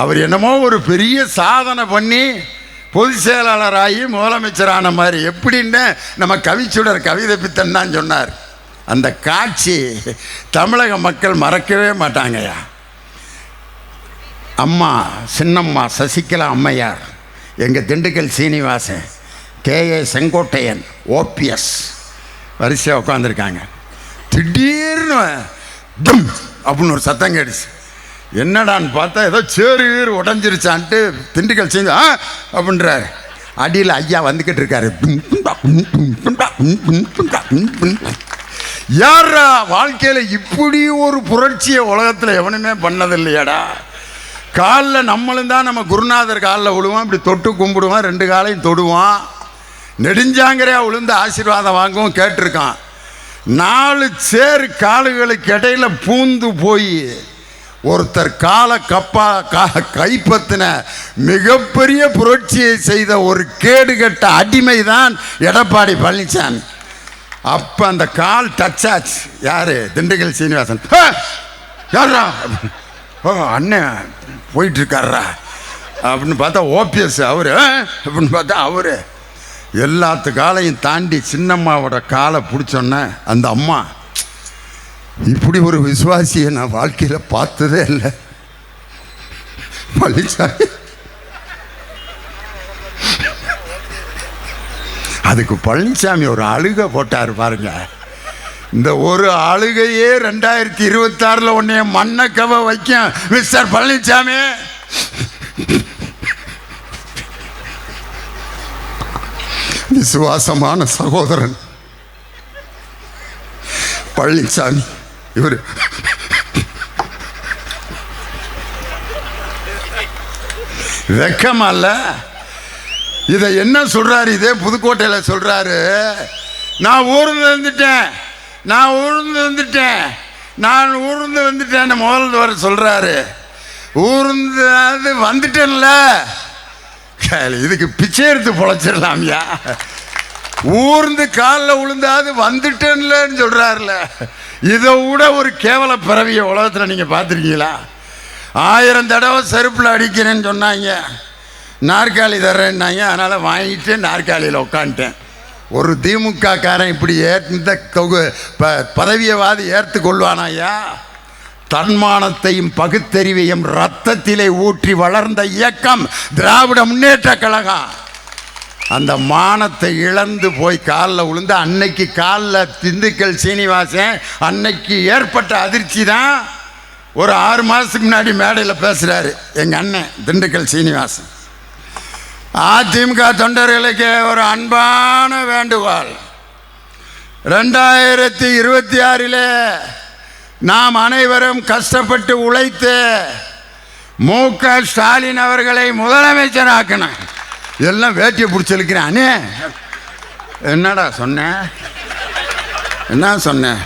அவர் என்னமோ ஒரு பெரிய சாதனை பண்ணி பொதுச் செயலாளராகி முதலமைச்சரான மாதிரி. எப்படின்னு நம்ம கவிச்சுடர் கவிதை பித்தன் தான் சொன்னார். அந்த காட்சி தமிழக மக்கள் மறக்கவே மாட்டாங்கய்யா. அம்மா சின்னம்மா சசிகலா அம்மையார், எங்கள் திண்டுக்கல் சீனிவாசன், KA செங்கோட்டையன், OPS வரிசையாக உட்காந்துருக்காங்க. திடீர்னு டும் அப்படின்னு ஒரு சத்தம் கேடுச்சு. என்னடான்னு பார்த்தா ஏதோ சேரு உடஞ்சிருச்சான்ட்டு திண்டுக்கல் சீனி அப்படின்றாரு. அடியில் ஐயா வந்துக்கிட்டு இருக்காரு. யாரா வாழ்க்கையில் இப்படி ஒரு புரட்சியை உலகத்தில் எவனுமே பண்ணதில்லையாடா. காலில் நம்மளும் தான் நம்ம குருநாதர் காலில் விழுவோம், இப்படி தொட்டு கும்பிடுவோம், 2 காலையும் தொடுவோம், நெடுஞ்சாங்கரையாக விழுந்து ஆசீர்வாதம் வாங்கவும் கேட்டிருக்கான். 4 சேர் காலுகளுக்கு இடையில பூந்து போய் ஒருத்தர் காலை கைப்பற்றின மிகப்பெரிய புரட்சியை செய்த ஒரு கேடுகட்ட அடிமை தான் எடப்பாடி பழனிசாமி. அப்போ அந்த கால் டச் ஆச்சு. யாரு? திண்டுக்கல் சீனிவாசன். யாரா? அண்ணன் போயிட்டுருக்காரா அப்படின்னு பார்த்தா OPS அவரு, அப்படின்னு பார்த்தா அவரு. எல்லாத்து காலையும் தாண்டி சின்னம்மாவோட காலை பிடிச்சோன்னே அந்த அம்மா, இப்படி ஒரு விசுவாசியை நான் வாழ்க்கையில் பார்த்ததே இல்லை பழனிசாமி. அதுக்கு பழனிசாமி ஒரு அழுகை போட்டார் பாருங்க. இந்த ஒரு அழுகையே 2026 உன்னைய மண்ணக்கவ வைக்கும் மிஸ்டர் பழனிசாமி. விசுவாசமான சகோதரன் பழனிசாமி. இவர் வெக்கமல்ல. இதை என்ன சொல்றாரு? இதே புதுக்கோட்டையில் சொல்றாரு, நான் ஊர்ந்து வந்துட்டேன், நான் ஊர்ந்து வந்துட்டேன், நான் ஊர்ந்து வந்துட்டேன்னு முதல்ல வர சொல்றாரு. ஊர்ந்து வந்துட்டேன்ல இதுக்கு பிச்சை எடுத்து பொழைச்சிடலாம்யா. ஊர்ந்து காலில் விழுந்தாது வந்துட்டேன்லன்னு சொல்கிறாருல. இதை விட ஒரு கேவல பிறவியை உலகத்தில் நீங்கள் பார்த்துருக்கீங்களா? 1000 தடவை செருப்பில் அடிக்கிறேன்னு சொன்னாங்க, நாற்காலி தர்றேன்னாங்க. அதனால் வாங்கிட்டு நாற்காலியில் உட்காந்துட்டேன். ஒரு திமுக காரன் இப்படி இந்த பதவியவாதி ஏற்று கொள்வானாயா? தன்மானத்தையும் பகுத்தறிவையும் ரத்தத்திலே ஊற்றி வளர்ந்த இயக்கம் திராவிட முன்னேற்ற கழகம். அந்த மானத்தை இழந்து போய் காலில் விழுந்து அன்னைக்கு காலில் திண்டுக்கல் சீனிவாசன் அன்னைக்கு ஏற்பட்ட அதிர்ச்சி தான் ஒரு 6 மாதத்துக்கு முன்னாடி மேடையில் பேசுகிறாரு எங்கள் அண்ணன் திண்டுக்கல் சீனிவாசன். அதிமுக தொண்டர்களுக்கு ஒரு அன்பான வேண்டுகோள். 2026 நாம் அனைவரும் கஷ்டப்பட்டு உழைத்து மு.க. ஸ்டாலின் அவர்களை முதலமைச்சராக்கணும். எல்லாம் வேட்டியை பிடிச்சிருக்கிறேன். அண்ணே என்னடா சொன்னேன்? என்ன சொன்னேன்?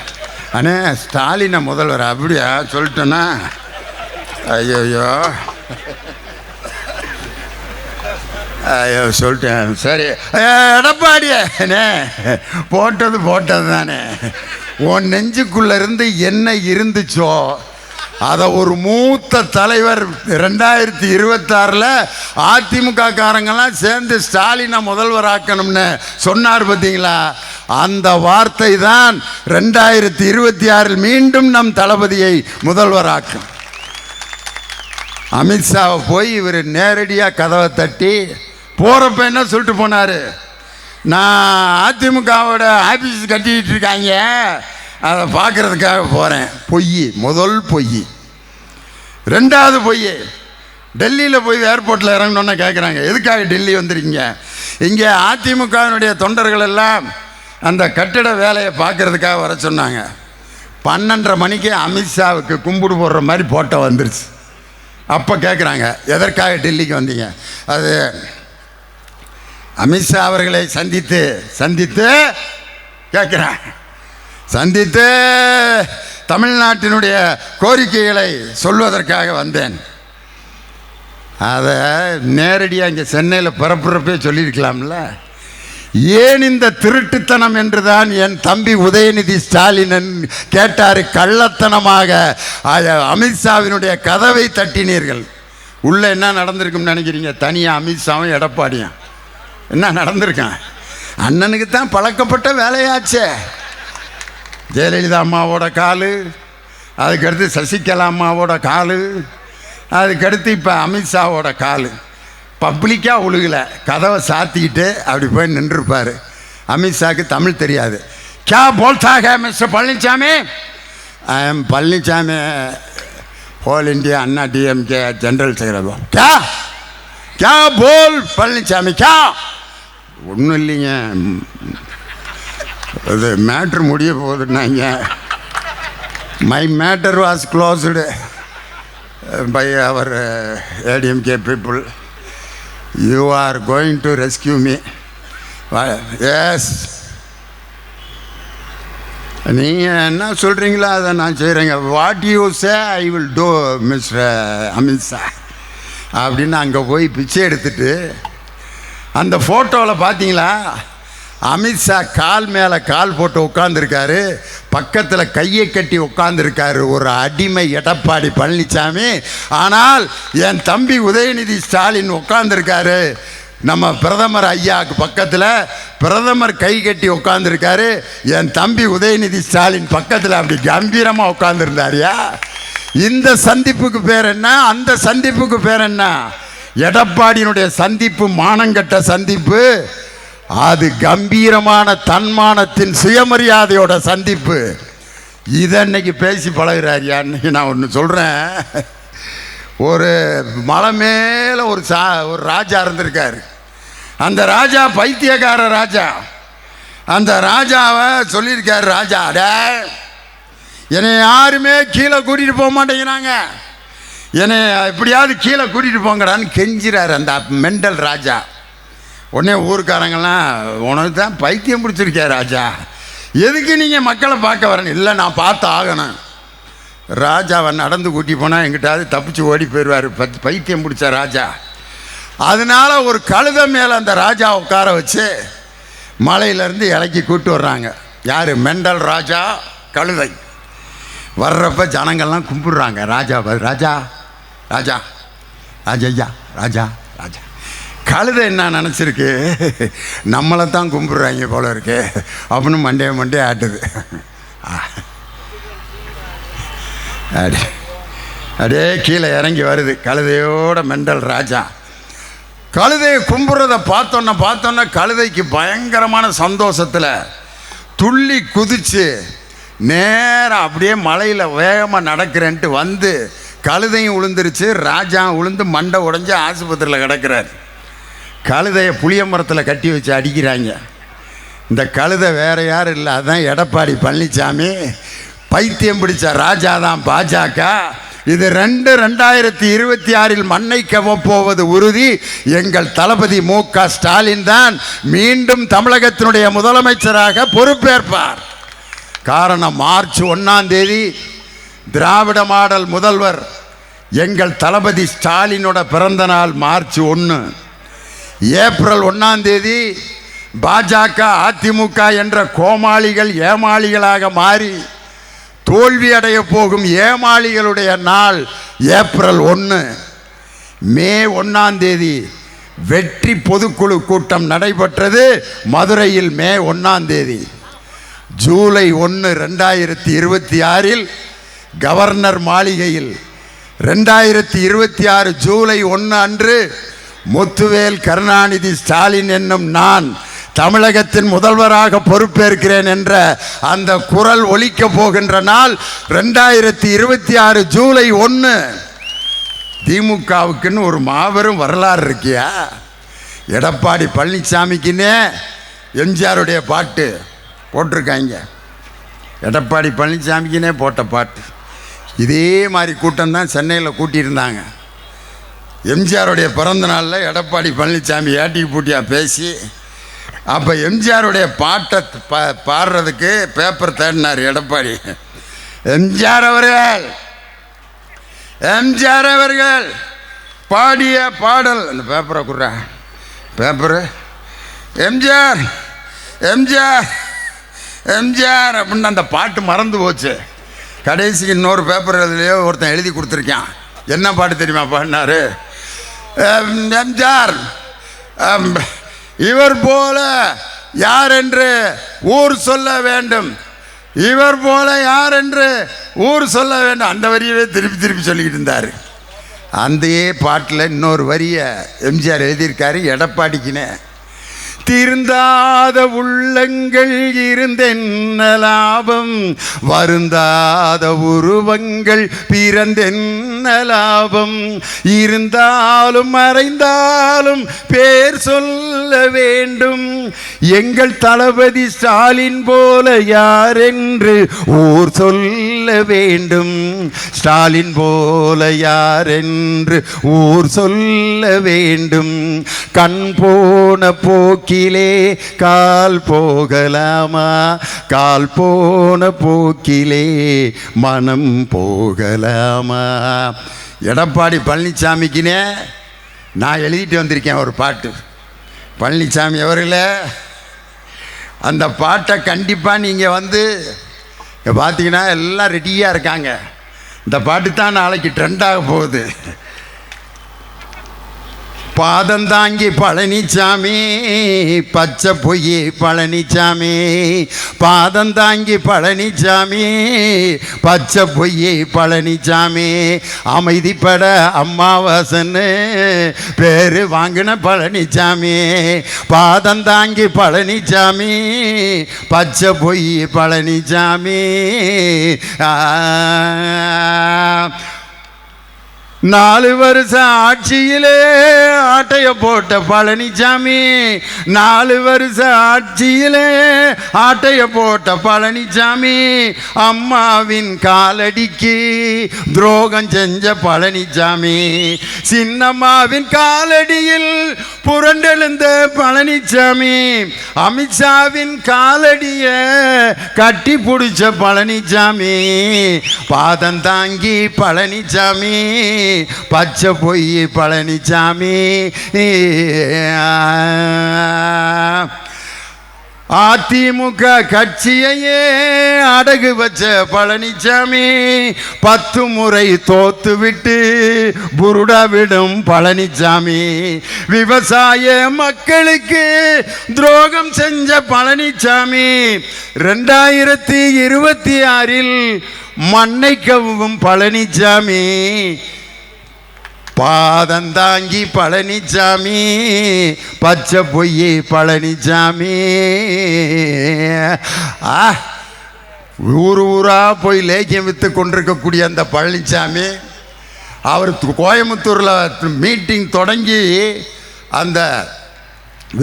அண்ணே ஸ்டாலினை முதல்வர் அப்படியா சொல்லிட்டேன்னா? ஐயோ சொல்லிட்டேன். சரி எடப்பாடியே போட்டது தானே. உன் நெஞ்சுக்குள்ள இருந்து என்ன இருந்துச்சோ அதை ஒரு மூத்த தலைவர் 2026 அதிமுக காரங்கெல்லாம் சேர்ந்து ஸ்டாலினை முதல்வராக்கணும்னு சொன்னார் பார்த்தீங்களா? அந்த வார்த்தை தான் 2026 மீண்டும் நம் தளபதியை முதல்வராக்கும். அமித்ஷாவை போய் இவர் நேரடியாக கதவை தட்டி போகிறப்ப என்ன சொல்லிட்டு போனார்? நான் அதிமுகவோட ஆஃபீஸ் கட்டிக்கிட்டு இருக்காங்க, அதை பார்க்குறதுக்காக போகிறேன். பொய், முதல் பொய். 2வது பொய், டெல்லியில் போய் ஏர்போர்ட்டில் இறங்கணுன்னு கேட்குறாங்க. எதுக்காக டெல்லி வந்துருக்கீங்க? இங்கே அதிமுகவினுடைய தொண்டர்கள் எல்லாம் அந்த கட்டிட வேலையை பார்க்குறதுக்காக வர சொன்னாங்க. 12:30 மணிக்கு அமித்ஷாவுக்கு கும்பிடு போடுற மாதிரி போட்டோ வந்துருச்சு. அப்போ கேட்குறாங்க, எதற்காக டெல்லிக்கு வந்தீங்க? அது அமித்ஷா அவர்களை சந்தித்து கேட்குறேன். சந்தித்து தமிழ்நாட்டினுடைய கோரிக்கைகளை சொல்வதற்காக வந்தேன். அதை நேரடியாக இங்கே சென்னையில் பிறப்புறப்பே சொல்லியிருக்கலாம்ல. ஏன் இந்த திருட்டுத்தனம் என்றுதான் என் தம்பி உதயநிதி ஸ்டாலின் கேட்டார். கள்ளத்தனமாக அமித்ஷாவினுடைய கதவை தட்டினீர்கள். உள்ளே என்ன நடந்திருக்குன்னு நினைக்கிறீங்க? தனியாக அமித்ஷாவும் எடப்பாடியும் என்ன நடந்திருக்கான்? அண்ணனுக்கு தான் பழக்கப்பட்ட வேலையாச்சே. ஜெயலலிதா அம்மாவோட காலு, அதுக்கடுத்து சசிகலா அம்மாவோட காலு, அதுக்கடுத்து இப்போ அமித்ஷாவோட காலு. பப்ளிக்காக ஒழுகலை, கதவை சாத்திக்கிட்டு அப்படி போய் நின்றுருப்பார். அமித்ஷாவுக்கு தமிழ் தெரியாது. கே போல்தாக mister Palaniswami? I am Palaniswami, whole India Anna DMK general secretary. கே போல் பழனிசாமி கே? ஒன்றும் இல்லைங்க, அது மேட்ரு முடிய போகுதுன்னாங்க. My matter was closed by our ADMK people. You are going to rescue me. Yes. நீங்கள் என்ன சொல்கிறீங்களோ அதை நான் செய்கிறேங்க. What you say I will do mister Amit Shah அப்படின்னு அங்கே போய் பிச்சை எடுத்துட்டு அந்த ஃபோட்டோவில் பார்த்தீங்களா? அமித்ஷா கால் மேலே கால் போட்டு உட்காந்துருக்காரு, பக்கத்தில் கையை கட்டி உட்காந்துருக்காரு ஒரு அடிமை எடப்பாடி பழனிசாமி. ஆனால் என் தம்பி உதயநிதி ஸ்டாலின் உட்காந்துருக்காரு நம்ம பிரதமர் ஐயாவுக்கு பக்கத்தில். பிரதமர் கை கட்டி உட்காந்துருக்காரு, என் தம்பி உதயநிதி ஸ்டாலின் பக்கத்தில் அப்படி கம்பீரமாக உட்காந்துருந்தாரியா. இந்த சந்திப்புக்கு பேர் என்ன? அந்த சந்திப்புக்கு பேர் என்ன? எடப்பாடியினுடைய சந்திப்பு மானங்கட்ட சந்திப்பு. அது கம்பீரமான தன்மானத்தின் சுயமரியாதையோட சந்திப்பு. இதை இன்னைக்கு பேசி பழகிறாரியா? இன்னைக்கு நான் ஒன்று சொல்கிறேன். ஒரு மலை மேலே ஒரு ராஜா இருந்திருக்காரு. அந்த ராஜா பைத்தியக்கார ராஜா. அந்த ராஜாவை சொல்லியிருக்காரு, ராஜா என்னை யாருமே கீழே கூட்டிகிட்டு போக மாட்டேங்கிறாங்க, என்னை எப்படியாவது கீழே கூட்டிகிட்டு போங்கடான்னு கெஞ்சிறாரு அந்த மெண்டல் ராஜா. உடனே ஊருக்காரங்கெல்லாம், உனக்கு தான் பைத்தியம் பிடிச்சிருக்கே ராஜா, எதுக்கு நீங்கள் மக்களை பார்க்க வரணும்? இல்லை நான் பார்த்து ஆகணும். ராஜாவை நடந்து கூட்டி போனால் எங்கிட்டாவது தப்பிச்சு ஓடி போயிடுவார் பைத்தியம் பிடிச்ச ராஜா. அதனால ஒரு கழுதை மேலே அந்த ராஜா உட்கார வச்சு மலையிலேருந்து இலக்கி கூட்டு வர்றாங்க. யார்? மெண்டல் ராஜா கழுதை. வர்றப்ப ஜனங்கள்லாம் கும்பிடுறாங்க ராஜா ராஜா ராஜா ராஜையா ராஜா ராஜா. கழுதை என்ன நினச்சிருக்கு, நம்மளை தான் கும்பிடுறாங்க போல இருக்கு அப்படின்னு மண்டே ஆட்டுது. அப்படியே கீழே இறங்கி வருது கழுதையோட மெண்டல் ராஜா. கழுதையை கும்பிட்றத பார்த்தோன்னா கழுதைக்கு பயங்கரமான சந்தோஷத்தில் துள்ளி குதிச்சு நேராக அப்படியே மலையில் வேகமாக நடக்கிறேன்ட்டு வந்து கழுதையும் விழுந்துருச்சு, ராஜா விழுந்து மண்டை உடைஞ்சு ஆஸ்பத்திரியில் கிடக்கிறார். கழுதையை புளிய மரத்தில் கட்டி வச்சு அடிக்கிறாங்க. இந்த கழுதை வேறு யாரும் இல்லை, அதுதான் எடப்பாடி பழனிசாமி. பைத்தியம் பிடிச்ச ராஜா தான் பாஜக. இது 2026 மண்ணை கவப்போவது உறுதி. எங்கள் தளபதி மு.க. ஸ்டாலின் தான் மீண்டும் தமிழகத்தினுடைய முதலமைச்சராக பொறுப்பேற்பார். காரணம், மார்ச் 1 திராவிட மாடல் முதல்வர் எங்கள் தளபதி ஸ்டாலினோட பிறந்த நாள் மார்ச் 1. ஏப்ரல் 1 பாஜக அதிமுக என்ற கோமாளிகள் ஏமாளிகளாக மாறி தோல்வி அடைய போகும் ஏமாளிகளுடைய நாள் ஏப்ரல் 1. மே 1 வெற்றி பொதுக்குழு கூட்டம் நடைபெற்றது மதுரையில். மே 1 ஜூலை 1 2026 கவர்னர் மாளிகையில் 2026 ஜூலை 1 அன்று முத்துவேல் கருணாநிதி ஸ்டாலின் என்னும் நான் தமிழகத்தின் முதல்வராக பொறுப்பேற்கிறேன் என்ற அந்த குரல் ஒலிக்க போகின்ற நாள் 2026 ஜூலை 1. திமுகவுக்குன்னு ஒரு மாபெரும் வரலாறு இருக்கியா? எடப்பாடி பழனிசாமிக்குன்னே எம்ஜிஆருடைய பாட்டு போட்டிருக்காங்க. எடப்பாடி பழனிசாமிக்குன்னே போட்ட பாட்டு. இதே மாதிரி கூட்டம் தான் சென்னையில் கூட்டியிருந்தாங்க. எம்ஜிஆருடைய பிறந்த நாளில் எடப்பாடி பழனிசாமி ஏட்டிக்கு பூட்டியாக பேசி அப்போ எம்ஜிஆருடைய பாட்டை பாடுறதுக்கு பேப்பர் தேடினார் எடப்பாடி. எம்ஜிஆர் அவர்கள் பாடிய பாடல், அந்த பேப்பரை குடுற பேப்பரு, எம்ஜிஆர் எம்ஜிஆர் எம்ஜிஆர் அப்படின்னு அந்த பாட்டு மறந்து போச்சு. கடைசிக்கு இன்னொரு பேப்பர் இதுலேயோ ஒருத்தன் எழுதி கொடுத்துருக்கான். என்ன பாட்டு தெரியுமா பாடினாரு? எம்ஜிஆர் இவர் போல யார் என்று ஊர் சொல்ல வேண்டும், இவர் போல யார் என்று ஊர் சொல்ல வேண்டும். அந்த வரியவே திருப்பி சொல்லிக்கிட்டு இருந்தார். அந்த பாட்டில் இன்னொரு வரியை எம்ஜிஆர் எழுதியிருக்காரு எடப்பாடிக்குன்னு. திருந்தாத உள்ளங்கள் இருந்தென்ன லாபம், வருந்தாத உருவங்கள் பிறந்தென்ன லாபம், இருந்தாலும் மறைந்தாலும் பேர் சொல்ல வேண்டும், எங்கள் தளபதி ஸ்டாலின் போல யார் என்று ஊர் சொல்ல வேண்டும், ஸ்டாலின் போல யார் என்று ஊர் சொல்ல வேண்டும், கண் போன போக்கி கால் போகலாமா, கால் போன போக்கிலே மனம் போகலாமா. எடப்பாடி பழனிசாமிக்குனே நான் எழுதிட்டு வந்திருக்கேன் ஒரு பாட்டு. பழனிசாமி அவர்களே, அந்த பாட்டை கண்டிப்பாக நீங்கள் வந்து பார்த்தீங்கன்னா எல்லாம் ரெடியாக இருக்காங்க. இந்த பாட்டு தான் நாளைக்கு ட்ரெண்டாக போகுது. பாதந்தாங்கி பழனிசாமி பச்சை பொய்யே பழனிசாமி, பாதந்தாங்கி பழனிசாமி பச்சை பொய்யே பழனிசாமி, அமைதிப்பட அம்மாவாசன்னு பேரு வாங்கின பழனிசாமி, பாதந்தாங்கி பழனிசாமி பச்சை பொய் பழனிசாமி. 4 வருஷம் ஆட்சியிலே ஆட்டைய போட்ட பழனிசாமி, 4 வருஷம் ஆட்சியிலே ஆட்டைய போட்ட பழனிசாமி, அம்மாவின் காலடிக்கு துரோகம் செஞ்ச பழனிசாமி, சின்னம்மாவின் காலடியில் புரண்டெழுந்த பழனிசாமி, அமித்ஷாவின் காலடிய கட்டி பிடிச்ச பழனிசாமி, பாதந்தாங்கி பழனிசாமி பச்சை பொய் பழனிசாமி. அதிமுக கட்சியையே அடகு வச்ச பழனிசாமி 10 முறை தோத்து விட்டு புருடாவிடும் பழனிசாமி. விவசாய மக்களுக்கு துரோகம் செஞ்ச பழனிசாமி 2026 மண்ணை கவ்வும் பழனிசாமி. பாதந்தாங்கி பழனிசாமி, பச்சை பொய்யே பழனிசாமி. ஊர் ஊரா போய் லேக்கியம் விற்று கொண்டிருக்கக்கூடிய அந்த பழனிசாமி அவர் கோயம்புத்தூரில் மீட்டிங் தொடங்கி அந்த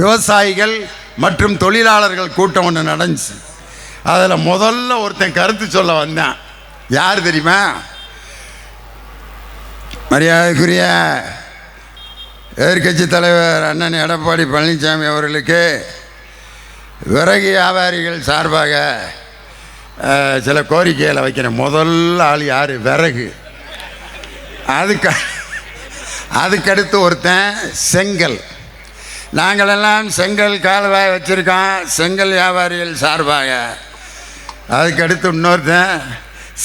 விவசாயிகள் மற்றும் தொழிலாளர்கள் கூட்டம் ஒன்று நடந்துச்சு. அதில் முதல்ல ஒருத்தன் கருத்து சொல்ல வந்தான். யார் தெரியுமா? மரியாதைக்குரிய எதிர்கட்சி தலைவர் அண்ணன் எடப்பாடி பழனிசாமி அவர்களுக்கு விறகு வியாபாரிகள் சார்பாக சில கோரிக்கைகளை வைக்கிறேன். முதல் ஆள் யார்? விறகு. அதுக்கடுத்து ஒருத்தன் செங்கல். நாங்களெல்லாம் செங்கல் கால்வாய் வச்சுருக்கோம், செங்கல் வியாபாரிகள் சார்பாக. அதுக்கடுத்து இன்னொருத்தன்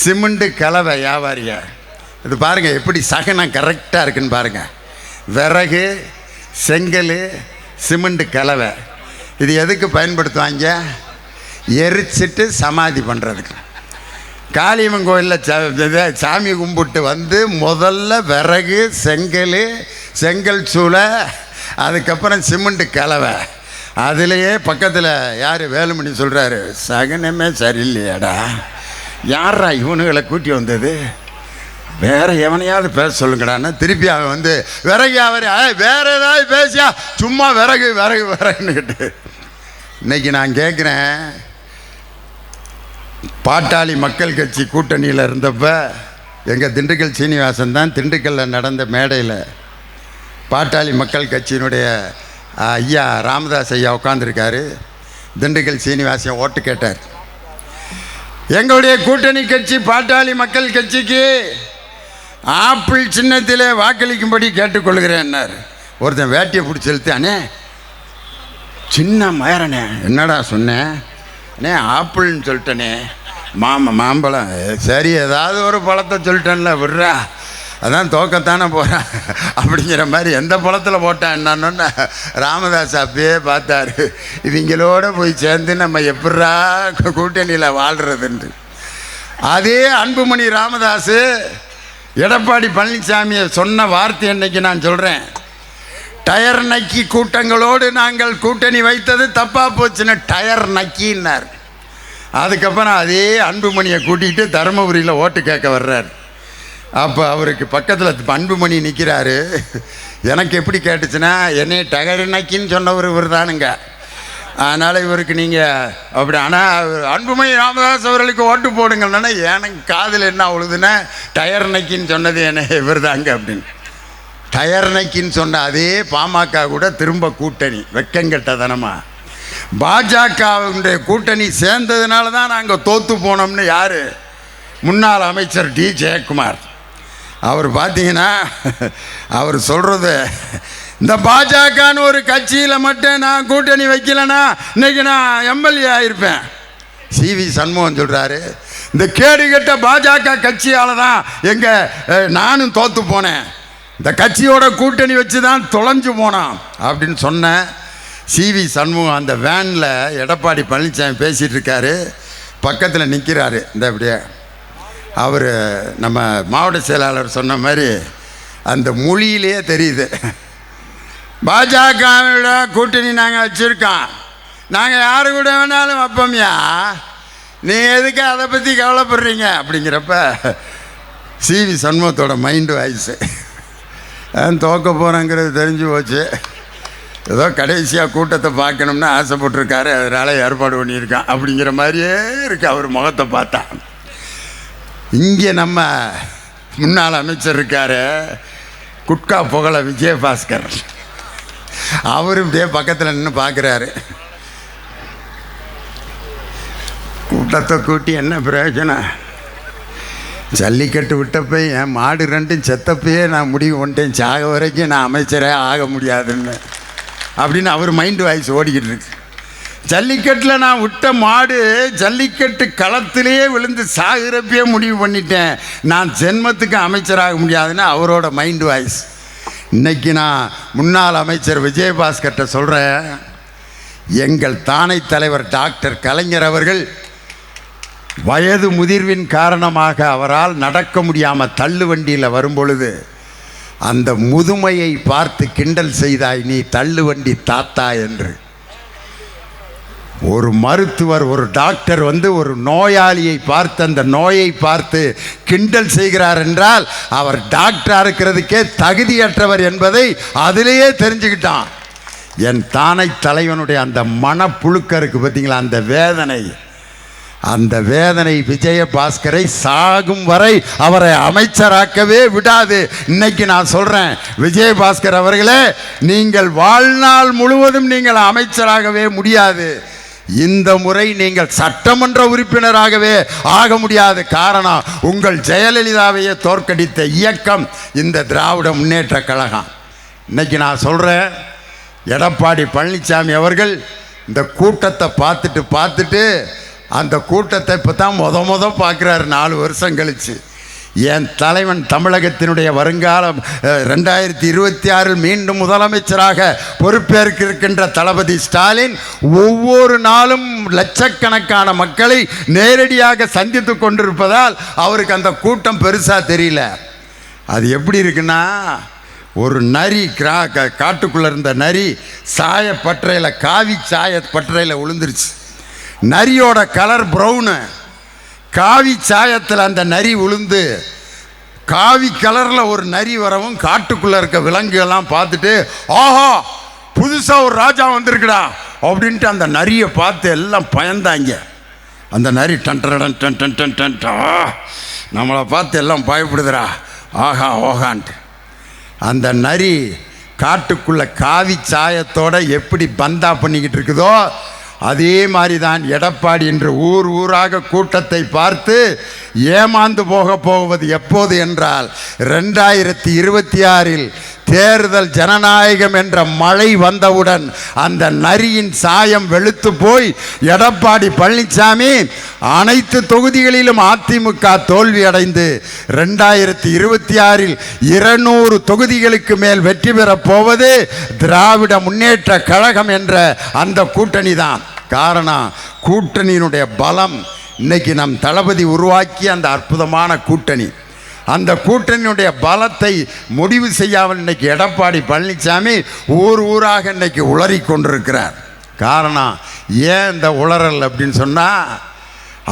சிமெண்ட்டு கலவை வியாபாரிக. இது பாருங்கள் எப்படி சகனம் கரெக்டாக இருக்குன்னு பாருங்கள். விறகு, செங்கல், சிமெண்ட்டு கலவை இது எதுக்கு பயன்படுத்துவாங்க? எரிச்சிட்டு சமாதி பண்ணுறதுக்கு. காளியம்மன் கோயிலில் சாமி கும்பிட்டு வந்து முதல்ல விறகு, செங்கல் சூளை, அதுக்கப்புறம் சிமெண்ட்டு கலவை. அதுலேயே பக்கத்தில் யார் வேலுமணி சொல்கிறாரு, சகனமே சரியில்லையாடா, யாரா இவனுங்களை கூட்டி வந்தது, வேற எவனையாவது பேச சொல்லுங்கடான்னு திருப்பி அவன் வந்து விறகு அவர் வேற ஏதாவது பேசியா சும்மா விறகு விறகு விறகுன்னுக்கிட்டு. இன்னைக்கு நான் கேட்குறேன், பாட்டாளி மக்கள் கட்சி கூட்டணியில் இருந்தப்ப எங்கள் திண்டுக்கல் சீனிவாசன் தான் திண்டுக்கல்லில் நடந்த மேடையில் பாட்டாளி மக்கள் கட்சியினுடைய ஐயா ராமதாஸ் ஐயா உட்காந்துருக்காரு. திண்டுக்கல் சீனிவாசன் ஓட்டு கேட்டார். எங்களுடைய கூட்டணி கட்சி பாட்டாளி மக்கள் கட்சிக்கு ஆப்பிள் சின்னத்திலே வாக்களிக்கும்படி கேட்டுக்கொள்கிறேன்னார். ஒருத்தன் வேட்டியை பிடிச்சி இழுத்தானே, சின்ன மயரனே என்னடா சொன்னேன் அண்ணே, ஆப்பிள்னு சொல்லிட்டனே, மாம்பழம் சரி ஏதாவது ஒரு பழத்தை சொல்லிட்டேன்ல விட்றா, அதான் தோக்கத்தானே போகிறான் அப்படிங்கிற மாதிரி எந்த பழத்தில் போட்டான் என்னன்னு ராமதாஸ் அப்பயே பார்த்தாரு. இவங்களோட போய் சேர்ந்து நம்ம எப்படா கூட்டணியில் வாழ்கிறதுன்ட்டு. அதே அன்புமணி ராமதாஸ் எடப்பாடி பழனிசாமியை சொன்ன வார்த்தை இன்னைக்கு நான் சொல்கிறேன். டயர் நக்கி கூட்டங்களோடு நாங்கள் கூட்டணி வைத்தது தப்பாக போச்சுன்னு டயர் நக்கின்னார். அதுக்கப்புறம் அதே அன்புமணியை கூட்டிகிட்டு தருமபுரியில் ஓட்டு கேட்க வர்றார். அப்போ அவருக்கு பக்கத்தில் அன்புமணி நிற்கிறாரு. எனக்கு எப்படி கேட்டுச்சுன்னா, என்னை டயர் நக்கின்னு சொன்னவர் இவர் தானுங்க, அதனால் இவருக்கு நீங்கள் அப்படி. ஆனால் அன்புமணி ராமதாஸ் அவர்களுக்கு ஓட்டு போடுங்கன்னா எனக்கு காதில் என்ன உழுதுன்னா, டயர் நக்கின்னு சொன்னது என்ன இவர் தாங்க அப்படின்னு. டயர் நக்கின்னு சொன்ன அதே பாமக கூட திரும்ப கூட்டணி வெக்கங்கெட்டதனமா. பாஜகவுடைய கூட்டணி சேர்ந்ததுனால தான் நாங்கள் தோற்று போனோம்னு யார்? முன்னாள் அமைச்சர் டி ஜெயக்குமார். அவர் பார்த்தீங்கன்னா அவர் சொல்கிறது, இந்த பாஜகன்னு ஒரு கட்சியில் மட்டும் நான் கூட்டணி வைக்கலைன்னா இன்னைக்கு நான் எம்எல்ஏ ஆகிருப்பேன். சிவி சண்முகம் சொல்கிறாரு, இந்த கேடுகட்ட பாஜக கட்சியால் தான் நானும் தோற்று போனேன், இந்த கட்சியோட கூட்டணி வச்சு தான் தொலைஞ்சு போனான் அப்படின்னு சொன்ன சிவி சண்முகம் அந்த வேனில் எடப்பாடி பழனிசாமி பேசிகிட்டு இருக்காரு. பக்கத்தில் நிற்கிறாரு. இந்த அப்படியே அவர் நம்ம மாவட்ட செயலாளர் சொன்ன மாதிரி அந்த மொழியிலே தெரியுது, பாஜகவோட கூட்டணி நாங்கள் வச்சுருக்கோம், நாங்கள் யாரு கூட வேணாலும் வைப்போம்யா, நீ எதுக்கு அதை பற்றி கவலைப்படுறீங்க அப்படிங்கிறப்ப சிவி சண்முகத்தோட மைண்டு வாய்ஸு தோக்க போகிறேங்கிறது தெரிஞ்சு போச்சு. ஏதோ கடைசியாக கூட்டத்தை பார்க்கணும்னு ஆசைப்பட்டிருக்காரு, அதனால் ஏற்பாடு பண்ணியிருக்கான் அப்படிங்கிற மாதிரியே இருக்குது அவர் முகத்தை பார்த்தா. இங்கே நம்ம முன்னாள் அமைச்சர் இருக்கார் குட்கா புகழ விஜயபாஸ்கர், அவர் இப்படியே பக்கத்தில் நின்று பார்க்குறாரு. கூட்டத்தை கூட்டி என்ன பிரயோஜனம்? ஜல்லிக்கட்டு விட்டப்ப என் மாடு ரெண்டும் செத்தப்பயே நான் முடிவு பண்ணிட்டேன், சாக வரைக்கும் நான் அமைச்சரே ஆக முடியாதுன்னு அப்படின்னு அவர் மைண்டு வாய்ஸ் ஓடிக்கிட்டு இருக்கு. ஜல்லிக்கட்டில் நான் விட்ட மாடு ஜல்லிக்கட்டு களத்திலேயே விழுந்து சாகிறப்பயே முடிவு பண்ணிட்டேன், நான் ஜென்மத்துக்கு அமைச்சராக முடியாதுன்னு அவரோட மைண்டு வாய்ஸ். இன்னைக்கு நான் முன்னாள் அமைச்சர் விஜயபாஸ்கர்கிட்ட சொல்கிறேன், எங்கள் தானை தலைவர் டாக்டர் கலைஞர் அவர்கள் வயது முதிர்வின் காரணமாக அவரால் நடக்க முடியாமல் தள்ளு வண்டியில் வரும்பொழுது அந்த முதுமையை பார்த்து கிண்டல் செய்தாய் நீ தள்ளு வண்டி தாத்தா என்று. ஒரு மருத்துவர், ஒரு டாக்டர் ஒரு நோயாளியை பார்த்து அந்த நோயை பார்த்து கிண்டல் செய்கிறார் என்றால் அவர் டாக்டராக இருக்கிறதுக்கே தகுதியற்றவர் என்பதை அதிலேயே தெரிஞ்சுக்கிட்டான். என் தானை தலைவனுடைய அந்த மனப்புழுக்கருக்கு பார்த்தீங்களா, அந்த வேதனை விஜயபாஸ்கரை சாகும் வரை அவரை அமைச்சராக்கவே விடாது. இன்னைக்கு நான் சொல்றேன், விஜயபாஸ்கர் அவர்களே, நீங்கள் வாழ்நாள் முழுவதும் நீங்கள் அமைச்சராகவே முடியாது. இந்த முறை நீங்கள் சட்டமன்ற உறுப்பினராகவே ஆக முடியாது. காரணம், உங்கள் ஜெயலலிதாவையே தோற்கடித்த இயக்கம் இந்த திராவிட முன்னேற்ற கழகம். இன்னைக்கு நான் சொல்றேன், எடப்பாடி பழனிசாமி அவர்கள் இந்த கூட்டத்தை பார்த்துட்டு அந்த கூட்டத்தை இப்போ தான் முத பார்க்குறாரு 4 வருஷம் கழிச்சு. என் தலைவன் தமிழகத்தினுடைய வருங்காலம் 2026 மீண்டும் முதலமைச்சராக பொறுப்பேற்க இருக்கின்ற தளபதி ஸ்டாலின் ஒவ்வொரு நாளும் லட்சக்கணக்கான மக்களை நேரடியாக சந்தித்து கொண்டிருப்பதால் அவருக்கு அந்த கூட்டம் பெருசாக தெரியல. அது எப்படி இருக்குன்னா, ஒரு நரி காட்டுக்குள்ளே இருந்த நரி சாயப்பட்டறையில், காவி சாயப்பட்டறையில் விழுந்துருச்சு. நரியோட கலர் ப்ரௌனு, காவி சாயத்தில் அந்த நரி விழுந்து காவி கலரில் ஒரு நரி வரவும் காட்டுக்குள்ளே இருக்க விலங்குகள்லாம் பார்த்துட்டு, ஆஹா புதுசாக ஒரு ராஜா வந்திருக்குடா அப்படின்ட்டு அந்த நரியை பார்த்து எல்லாம் பயந்தாங்க. அந்த நரி done done done done done done நம்மளை பார்த்து எல்லாம் பயப்படுதுடா, ஆஹா ஓகான்ட்டு. அந்த நரி காட்டுக்குள்ளே காவி சாயத்தோட எப்படி பந்தா பண்ணிக்கிட்டு இருக்குதோ அதே மாதிரி தான் எடப்பாடி என்று ஊராக கூட்டத்தை பார்த்து ஏமாந்து போவது எப்போது என்றால் 2026 தேர்தல் ஜனநாயகம் என்ற மழை வந்தவுடன் அந்த நரியின் சாயம் வெளுத்து போய் எடப்பாடி பழனிசாமி அனைத்து தொகுதிகளிலும் அதிமுக தோல்வி அடைந்து 2026 200 தொகுதிகளுக்கு மேல் வெற்றி பெறப் போவது திராவிட முன்னேற்ற கழகம் என்ற அந்த கூட்டணி தான். காரணம், கூட்டணியினுடைய பலம். இன்னைக்கு நம் தளபதி உருவாக்கிய அந்த அற்புதமான கூட்டணி, அந்த கூட்டணியுடைய பலத்தை முடிவு செய்யாமல் இன்னைக்கு எடப்பாடி பழனிசாமி ஊராக இன்னைக்கு உளறி கொண்டிருக்கிறார். காரணம், ஏன் இந்த உளறல் அப்படின்னு சொன்னால்,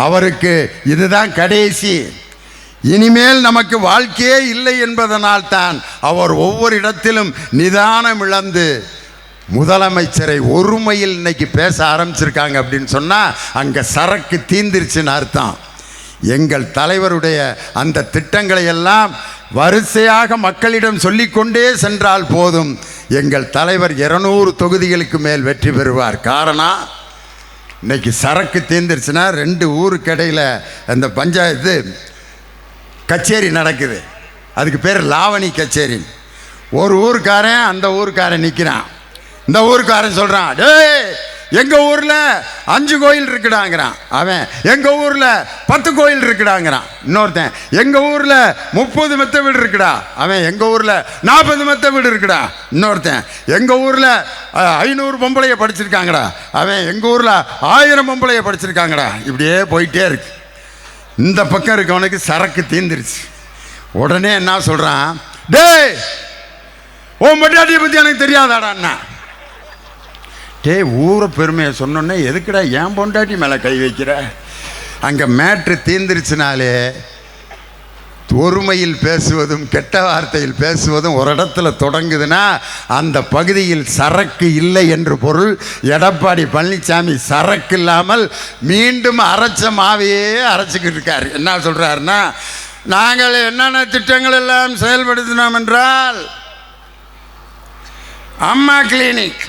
அவருக்கு இதுதான் கடைசி, இனிமேல் நமக்கு வாழ்க்கையே இல்லை என்பதனால் தான் அவர் ஒவ்வொரு இடத்திலும் நிதானம் இழந்து முதலமைச்சரை ஒருமையில் இன்னைக்கு பேச ஆரம்பிச்சிருக்காங்க. அப்படின்னு சொன்னால் அங்கே சரக்கு தீந்திருச்சுன்னு அர்த்தம். எங்கள் தலைவருடைய அந்த திட்டங்களை எல்லாம் வரிசையாக மக்களிடம் சொல்லிக்கொண்டே சென்றால் போதும், எங்கள் தலைவர் 200 தொகுதிகளுக்கு மேல் வெற்றி பெறுவார். காரணம், இன்னைக்கு சரக்கு தீர்ந்துருச்சுன்னா 2 ஊருக்கு இடையில் அந்த பஞ்சாயத்து கச்சேரி நடக்குது, அதுக்கு பேர் லாவணி கச்சேரி. ஒரு ஊருக்காரன் அந்த ஊருக்காரன் நிற்கிறான், இந்த ஊருக்காரன் சொல்கிறான், டேய் எங்கள் ஊரில் 5 கோயில் இருக்குடாங்கிறான். அவன் எங்கள் ஊரில் 10 கோயில் இருக்குடாங்கிறான். இன்னொருத்தன் எங்கள் ஊரில் 30 மெத்த வீடு இருக்குடா. அவன் எங்கள் ஊரில் 40 மெத்த வீடு இருக்குடா. இன்னொருத்தன் எங்கள் ஊரில் 500 பொம்பளையை படிச்சிருக்காங்கடா. அவன் எங்கள் ஊரில் 1000 பொம்பளையை படிச்சிருக்காங்கடா. இப்படியே போயிட்டே இருக்கு. இந்த பக்கம் இருக்கவனுக்கு சரக்கு தீர்ந்துருச்சு. உடனே என்ன சொல்கிறான், டேய் ஓ மட்டாட்டியை பற்றி எனக்கு தெரியாதாடா அண்ணா. டே ஊரை பெருமையை சொன்னோன்னே எதுக்குடா ஏன் பொண்டாட்டி மேலே கை வைக்கிற? அங்கே மேட்ரு தீர்ந்துருச்சுனாலே ஒருமையில் பேசுவதும் கெட்ட வார்த்தையில் பேசுவதும் ஒரு இடத்துல தொடங்குதுன்னா அந்த பகுதியில் சரக்கு இல்லை என்று பொருள். எடப்பாடி பழனிசாமி சரக்கு இல்லாமல் மீண்டும் அரைச்ச மாவையே அரைச்சிக்கிட்டு இருக்கார். என்ன சொல்கிறாருன்னா, நாங்கள் என்னென்ன திட்டங்கள் எல்லாம் செயல்படுத்தினோம் என்றால், அம்மா கிளினிக்,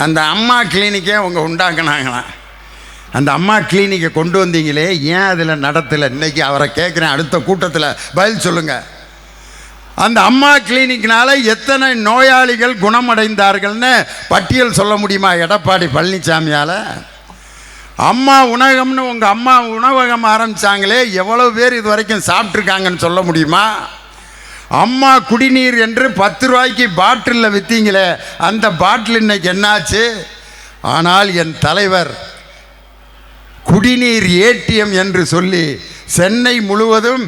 அந்த அம்மா கிளினிக்கே அவங்க உண்டாக்குனாங்களாம். அந்த அம்மா கிளினிக்கை கொண்டு வந்தீங்களே, ஏன் அதில் நடத்தலை? இன்னைக்கு அவரை கேட்குறேன், அடுத்த கூட்டத்தில் பதில் சொல்லுங்கள். அந்த அம்மா கிளினிக்னால எத்தனை நோயாளிகள் குணமடைந்தார்கள்னு பட்டியல் சொல்ல முடியுமா எடப்பாடி பழனிசாமியால்? அம்மா உணவகம்னு உங்கள் அம்மா உணவகம் ஆரம்பித்தாங்களே, எவ்வளோ பேர் இது வரைக்கும் சாப்பிட்ருக்காங்கன்னு சொல்ல முடியுமா? அம்மா குடிநீர் என்று 10 ரூபாய்க்கு பாட்டிலில் விற்றீங்களே, அந்த பாட்டில் இன்னைக்கு என்னாச்சு? ஆனால் என் தலைவர் குடிநீர் ஏடிஎம் என்று சொல்லி சென்னை முழுவதும்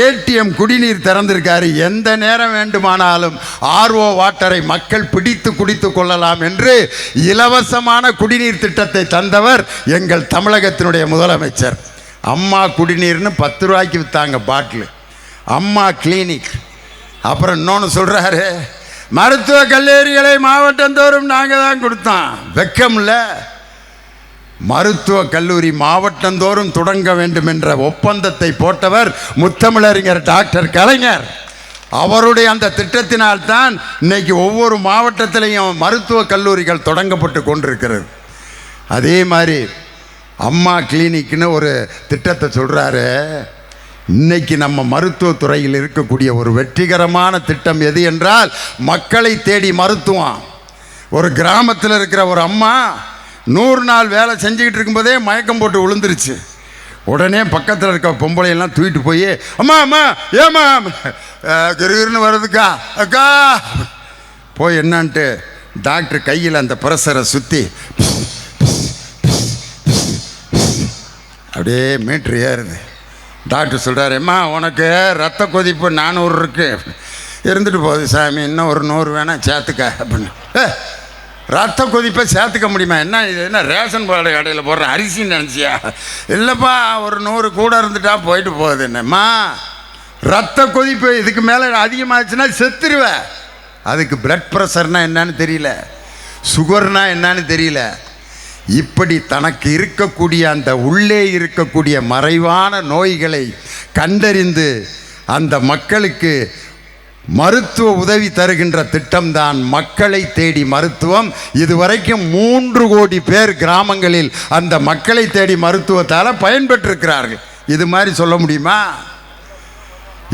ஏடிஎம் குடிநீர் திறந்திருக்காரு. எந்த நேரம் வேண்டுமானாலும் ஆர்ஓ வாட்டரை மக்கள் பிடித்து குடித்து கொள்ளலாம் என்று இலவசமான குடிநீர் திட்டத்தை தந்தவர் எங்கள் தமிழகத்தினுடைய முதலமைச்சர். அம்மா குடிநீர்னு 10 ரூபாய்க்கு விற்றாங்க பாட்டில், அம்மா கிளினிக். அப்புறம் இன்னொன்று சொல்கிறாரு, மருத்துவக் கல்லூரிகளை மாவட்டந்தோறும் நாங்கள் தான் கொடுத்தோம். வெக்கமில்ல? மருத்துவக் கல்லூரி மாவட்டந்தோறும் தொடங்க வேண்டும் என்ற ஒப்பந்தத்தை போட்டவர் முத்தமிழறிஞர் டாக்டர் கலைஞர். அவருடைய அந்த திட்டத்தினால்தான் இன்னைக்கு ஒவ்வொரு மாவட்டத்திலையும் மருத்துவக் கல்லூரிகள் தொடங்கப்பட்டு கொண்டிருக்கிறது. அதே மாதிரி அம்மா கிளினிக்னு ஒரு திட்டத்தை சொல்கிறாரு. இன்னைக்கு நம்ம மருத்துவத்துறையில் இருக்கக்கூடிய ஒரு வெற்றிகரமான திட்டம் எது என்றால் மக்களை தேடி மருத்துவம். ஒரு கிராமத்தில் இருக்கிற ஒரு அம்மா 100 நாள் வேலை செஞ்சுக்கிட்டு இருக்கும்போதே மயக்கம் போட்டு விழுந்துருச்சு. உடனே பக்கத்தில் இருக்க பொம்பளையெல்லாம் தூக்கிட்டு போய், அம்மா அம்மா ஏம்மா கிருகிருன்னு வருதுக்கா அக்கா போய் என்னான்ட்டு டாக்டர் கையில் அந்த ப்ரெஷரை சுற்றி அப்படியே மீட்ரு ஏறுது. டாக்டர் சொல்கிறார், அம்மா உனக்கு ரத்த கொதிப்பு 400 இருக்குது, இருந்துட்டு போகுது சாமி, இன்னும் ஒரு 100 வேணால் சேர்த்துக்க அப்படின்னு. ரத்த கொதிப்பை சேர்த்துக்க முடியுமா? என்ன இது என்ன ரேஷன் பாடு கடையில் போடுற அரிசின்னு நினச்சியா? இல்லைப்பா, ஒரு 100 கூட இருந்துட்டா போயிட்டு போகுது. என்னம்மா ரத்த கொதிப்பு இதுக்கு மேலே அதிகமாகிடுச்சுன்னா செத்துருவேன். அதுக்கு பிளட் ப்ரெஷர்னால் என்னன்னு தெரியல, சுகர்னா என்னன்னு தெரியல. இப்படி தனக்கு இருக்கக்கூடிய அந்த உள்ளே இருக்கக்கூடிய மறைவான நோய்களை கண்டறிந்து அந்த மக்களுக்கு மருத்துவ உதவி தருகின்ற திட்டம்தான் மக்களை தேடி மருத்துவம். இதுவரைக்கும் 3 கோடி பேர் கிராமங்களில் அந்த மக்களை தேடி மருத்துவத்தால் பயன்பெற்றிருக்கிறார்கள். இது மாதிரி சொல்ல முடியுமா?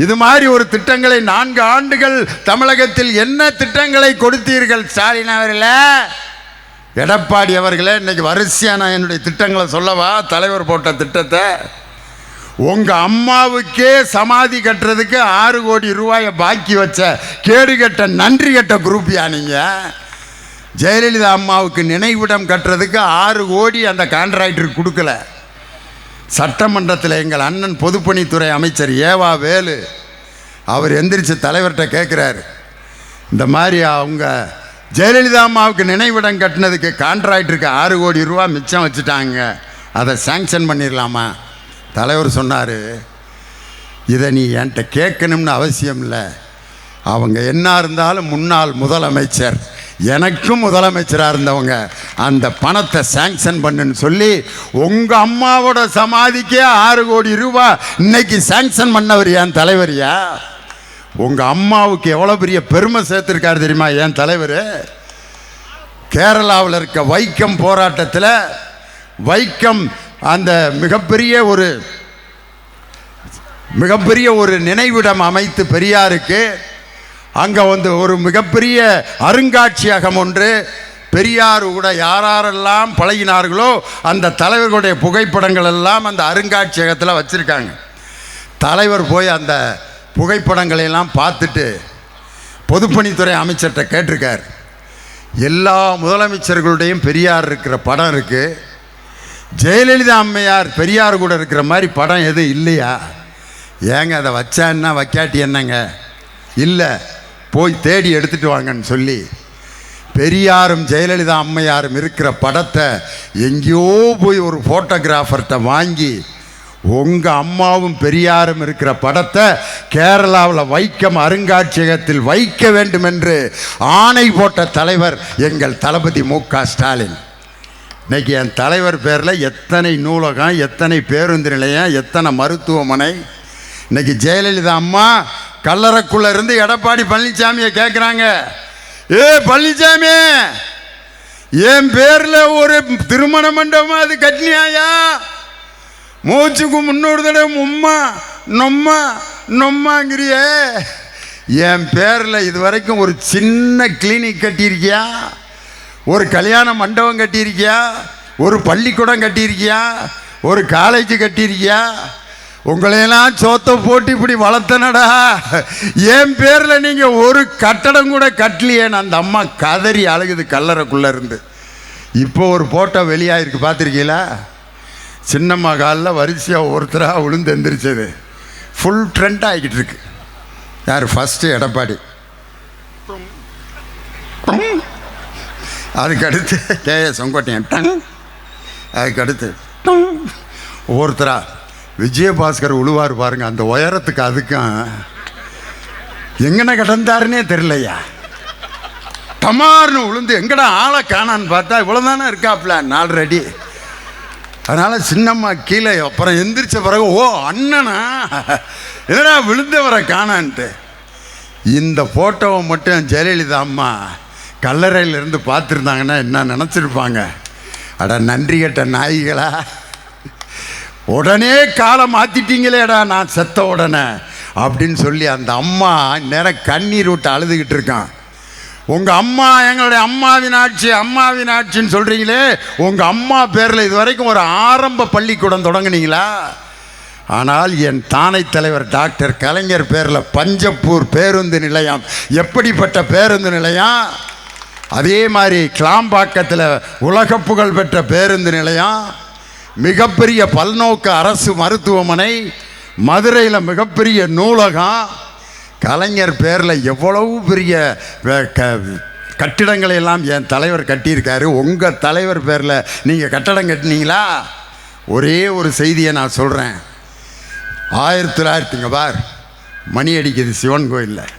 இது மாதிரி ஒரு திட்டங்களை 4 ஆண்டுகள் தமிழகத்தில் என்ன திட்டங்களை கொடுத்தீர்கள் ஸ்டாலின் அவர்களே, எடப்பாடி அவர்களே? இன்னைக்கு வரிசையாக நான் என்னுடைய திட்டங்களை சொல்லவா? தலைவர் போட்ட திட்டத்தை. உங்கள் அம்மாவுக்கே சமாதி கட்டுறதுக்கு 6 கோடி ரூபாயை பாக்கி வச்ச கேடுகட்ட நன்றி கட்ட குரூப்பியா நீங்கள்? ஜெயலலிதா அம்மாவுக்கு நினைவிடம் கட்டுறதுக்கு 6 கோடி அந்த கான்ட்ராக்டருக்கு கொடுக்கல. சட்டமன்றத்தில் எங்கள் அண்ணன் பொதுப்பணித்துறை அமைச்சர் ஏவா வேலு அவர் எந்திரிச்சு தலைவர்கிட்ட கேட்குறாரு, இந்த மாதிரி அவங்க ஜெயலலிதா அம்மாவுக்கு நினைவிடம் கட்டினதுக்கு கான்ட்ராக்டருக்கு 6 கோடி ரூபா மிச்சம் வச்சுட்டாங்க, அதை சாங்ஷன் பண்ணிடலாமா? தலைவர் சொன்னார், இதை நீ என்கிட்ட கேட்கணும்னு அவசியம் இல்லை, அவங்க என்ன இருந்தாலும் முன்னாள் முதலமைச்சர், எனக்கும் முதலமைச்சராக இருந்தவங்க, அந்த பணத்தை சாங்ஷன் பண்ணுன்னு சொல்லி உங்கள் அம்மாவோட சமாதிக்கே 6 கோடி ரூபா இன்னைக்கு சாங்ஷன் பண்ணவர் என் தலைவரியா? உங்கள் அம்மாவுக்கு எவ்வளோ பெரிய பெருமை சேர்த்துருக்காரு தெரியுமா என் தலைவர்? கேரளாவில் இருக்க வைக்கம் போராட்டத்தில் வைக்கம் அந்த மிகப்பெரிய ஒரு நினைவிடம் அமைத்து பெரியாருக்கு அங்கே ஒரு மிகப்பெரிய அருங்காட்சியகம் ஒன்று, பெரியார் கூட யாரெல்லாம் பழகினார்களோ அந்த தலைவர்களுடைய புகைப்படங்கள் எல்லாம் அந்த அருங்காட்சியகத்தில் வச்சுருக்காங்க. தலைவர் போய் அந்த புகைப்படங்களையெல்லாம் பார்த்துட்டு பொதுப்பணித்துறை அமைச்சர்கிட்ட கேட்டிருக்கார், எல்லா முதலமைச்சர்களுடையும் பெரியார் இருக்கிற படம் இருக்குது, ஜெயலலிதா அம்மையார் பெரியார் கூட இருக்கிற மாதிரி படம் எதுவும் இல்லையா? ஏங்க அதை வச்சான்னா வைக்காட்டி என்னங்க? இல்லை, போய் தேடி எடுத்துகிட்டு வாங்கன்னு சொல்லி பெரியாரும் ஜெயலலிதா அம்மையாரும் இருக்கிற படத்தை எங்கேயோ போய் ஒரு ஃபோட்டோகிராஃபர்கிட்ட வாங்கி உங்கள் அம்மாவும் பெரியாரும் இருக்கிற படத்தை கேரளாவில் வைக்கம் அருங்காட்சியகத்தில் வைக்க வேண்டும் என்று ஆணை போட்ட தலைவர் எங்கள் தளபதி மு.க. ஸ்டாலின். இன்றைக்கி என் தலைவர் பேரில் எத்தனை நூலகம், எத்தனை பேருந்து நிலையம், எத்தனை மருத்துவமனை. இன்றைக்கி ஜெயலலிதா அம்மா கல்லறைக்குள்ளே இருந்து எடப்பாடி பழனிசாமியை கேட்குறாங்க, ஏ பழனிசாமி என் பேர்ல ஒரு திருமண மண்டபம் அது கட்டினியாயா? மூச்சுக்கு முன்னூறு தடவை உம்மா நொம்மா நொம்மாங்கிறியே. என் பேரில் இது வரைக்கும் ஒரு சின்ன கிளினிக் கட்டியிருக்கியா? ஒரு கல்யாண மண்டபம் கட்டியிருக்கியா? ஒரு பள்ளிக்கூடம் கட்டியிருக்கியா? ஒரு காலேஜ் கட்டியிருக்கியா? உங்களையெல்லாம் சோத்தை போட்டு இப்படி வளர்த்தனடா. என் பேரில் நீங்கள் ஒரு கட்டடம் கூட கட்டலையேன்னு அந்த அம்மா கதறி அழுகுது கல்லறைக்குள்ளே இருந்து. இப்போ ஒரு போட்டோ வெளியாகிருக்கு, பார்த்துருக்கீங்களா? சின்னம்மா காலில் வரிசையாக ஒருத்தராக விழுந்து எந்திரிச்சது ஃபுல் ட்ரெண்ட் ஆகிக்கிட்டு இருக்கு. யார்? ஃபஸ்ட்டு எடப்பாடி, அதுக்கடுத்து கேஏ செங்கோட்டையன், அதுக்கடுத்து ஒவ்வொருத்தரா விஜயபாஸ்கர் உழுவார் பாருங்க. அந்த உயரத்துக்கு அதுக்கும் எங்கன கிடந்தாருன்னே தெரியலையா. டமார்னு விழுந்து எங்கடா ஆளை காணான்னு பார்த்தா இவ்வளோதானே இருக்காப்ல 4 அடி. அதனால் சின்னம்மா கீழே அப்புறம் எந்திரிச்ச பிறகு ஓ அண்ணனா என்னடா விழுந்தவரை காணான்ட்டு. இந்த ஃபோட்டோவை மட்டும் ஜெயலலிதா அம்மா கல்லறையிலேருந்து பார்த்துருந்தாங்கன்னா என்ன நினச்சிருப்பாங்க? அட நன்றி கட்ட நாய்களா, உடனே காலை மாற்றிட்டீங்களேடா நான் செத்த உடனே அப்படின்னு சொல்லி அந்த அம்மா நேரம் கண்ணீர் விட்டு அழுதுகிட்டு இருக்கான். உங்கள் அம்மா எங்களுடைய அம்மாவின் ஆட்சி அம்மாவின் ஆட்சின்னு சொல்கிறீங்களே, உங்கள் அம்மா பேரில் இது வரைக்கும் ஒரு ஆரம்ப பள்ளிக்கூடம் தொடங்குனீங்களா? ஆனால் என் தானை தலைவர் டாக்டர் கலைஞர் பேரில் பஞ்சப்பூர் பேருந்து நிலையம், எப்படிப்பட்ட பேருந்து நிலையம்! அதே மாதிரி கிளாம்பாக்கத்தில் உலக புகழ் பெற்ற பேருந்து நிலையம், மிகப்பெரிய பல்நோக்கு அரசு மருத்துவமனை, மதுரையில் மிகப்பெரிய நூலகம். கலைஞர் பேரில் எவ்வளவு பெரிய கட்டிடங்களை எல்லாம் என் தலைவர் கட்டியிருக்காரு. உங்கள் தலைவர் பேரில் நீங்கள் கட்டடம் கட்டினீங்களா? ஒரே ஒரு செய்தியை நான் சொல்கிறேன். 1900 பார் மணி அடிக்குது சிவன் கோயிலில்.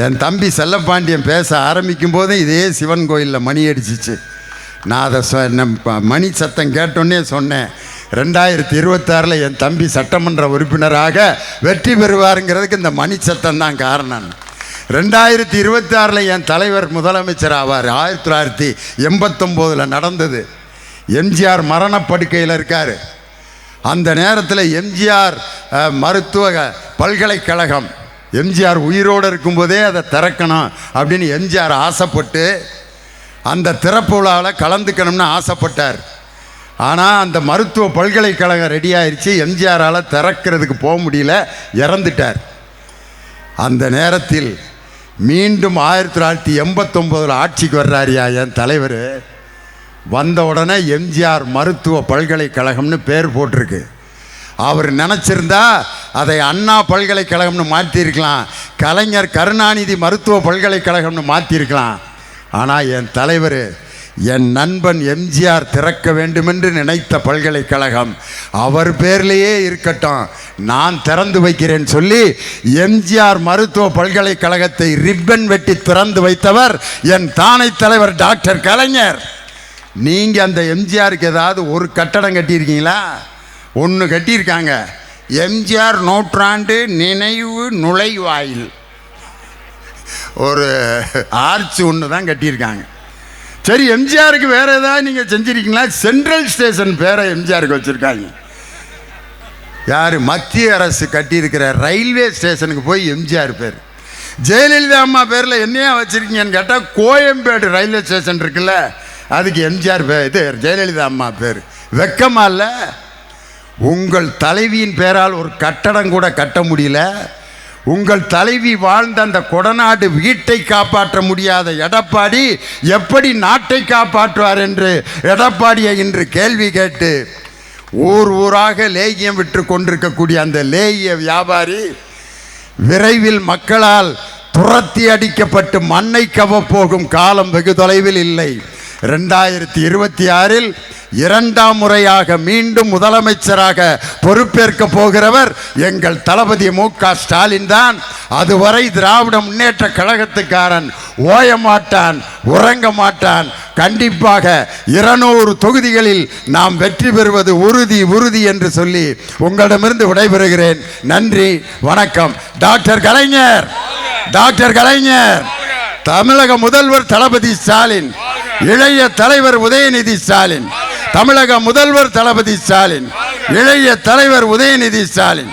என் தம்பி செல்லப்பாண்டியன் பேச ஆரம்பிக்கும் போதே இதே சிவன் கோயிலில் மணி அடிச்சிச்சு. நான் அதை மணி சத்தம் கேட்டோன்னே சொன்னேன், 2026 என் தம்பி சட்டமன்ற உறுப்பினராக வெற்றி பெறுவாருங்கிறதுக்கு இந்த மணி சத்தம் தான் காரணம். 2026 என் தலைவர் முதலமைச்சர் ஆவார். 1989 நடந்தது. எம்ஜிஆர் மரணப்படுக்கையில் இருக்கார். அந்த நேரத்தில் எம்ஜிஆர் மருத்துவ பல்கலைக்கழகம், எம்ஜிஆர் உயிரோடு இருக்கும்போதே அதை திறக்கணும் அப்படின்னு எம்ஜிஆர் ஆசைப்பட்டு அந்த திறப்பு விழாவில் கலந்துக்கணும்னு ஆசைப்பட்டார். ஆனால் அந்த மருத்துவ பல்கலைக்கழகம் ரெடி ஆயிடுச்சு, எம்ஜிஆரால் திறக்கிறதுக்கு போக முடியல, இறந்துட்டார். அந்த நேரத்தில் மீண்டும் 1989 ஆட்சிக்கு வர்றாரியா என் தலைவர். வந்த உடனே எம்ஜிஆர் மருத்துவ பல்கலைக்கழகம்னு பேர் போட்டிருக்கு. அவர் நினச்சிருந்தா அதை அண்ணா பல்கலைக்கழகம்னு மாற்றிருக்கலாம், கலைஞர் கருணாநிதி மருத்துவ பல்கலைக்கழகம்னு மாற்றிருக்கலாம். ஆனால் என் தலைவர், என் நண்பன் எம்ஜிஆர் திறக்க வேண்டுமென்று நினைத்த பல்கலைக்கழகம் அவர் பேர்லேயே இருக்கட்டும், நான் திறந்து வைக்கிறேன்னு சொல்லி எம்ஜிஆர் மருத்துவ பல்கலைக்கழகத்தை ரிப்பன் வெட்டி திறந்து வைத்தவர் என் தானை தலைவர் டாக்டர் கலைஞர். நீங்கள் அந்த எம்ஜிஆருக்கு ஏதாவது ஒரு கட்டடம் கட்டியிருக்கீங்களா? ஒன்று கட்டியிருக்காங்க, எம்ஜிஆர் நூற்றாண்டு நினைவு நுழைவாயில், ஒரு ஆர்ச் ஒன்று தான் கட்டியிருக்காங்க. சரி, எம்ஜிஆருக்கு வேறு ஏதாவது நீங்கள் செஞ்சுருக்கீங்களா? சென்ட்ரல் ஸ்டேஷன் பேரை எம்ஜிஆருக்கு வச்சுருக்காங்க. யார்? மத்திய அரசு கட்டியிருக்கிற ரயில்வே ஸ்டேஷனுக்கு போய் எம்ஜிஆர் பேர். ஜெயலலிதா அம்மா பேரில் என்னையா வச்சுருக்கீங்கன்னு கேட்டால் கோயம்பேடு ரயில்வே ஸ்டேஷன் இருக்குல்ல, அதுக்கு எம்ஜிஆர் பேர், இது ஜெயலலிதா அம்மா பேர். வெக்கமா இல்லை? உங்கள் தலைவியின் பேரால் ஒரு கட்டடம் கூட கட்ட முடியல. உங்கள் தலைவி வாழ்ந்த அந்த கொடநாடு வீட்டை காப்பாற்ற முடியாத எடப்பாடி எப்படி நாட்டை காப்பாற்றுவார் என்று எடப்பாடியை இன்று கேள்வி கேட்டு ஊர் ஊராக லேகியம் விற்று கொண்டிருக்கக்கூடிய அந்த லேகிய வியாபாரி விரைவில் மக்களால் துரத்தி அடிக்கப்பட்டு மண்ணை கவப்போகும் காலம் வெகு தொலைவில் இல்லை. 2026 2ஆம் முறையாக மீண்டும் முதலமைச்சராக பொறுப்பேற்க போகிறவர் எங்கள் தளபதி மு.க. ஸ்டாலின் தான். அதுவரை திராவிட முன்னேற்ற கழகத்துக்காரன் ஓய மாட்டான், உறங்க மாட்டான். கண்டிப்பாக 200 தொகுதிகளில் நாம் வெற்றி பெறுவது உறுதி உறுதி என்று சொல்லி உங்களிடமிருந்து விடைபெறுகிறேன். நன்றி, வணக்கம். டாக்டர் கலைஞர், டாக்டர் கலைஞர், தமிழக முதல்வர் தளபதி ஸ்டாலின். இளைய தலைவர் உதயநிதி ஸ்டாலின், தமிழக முதல்வர் தளபதி ஸ்டாலின், இளைய தலைவர் உதயநிதி ஸ்டாலின்.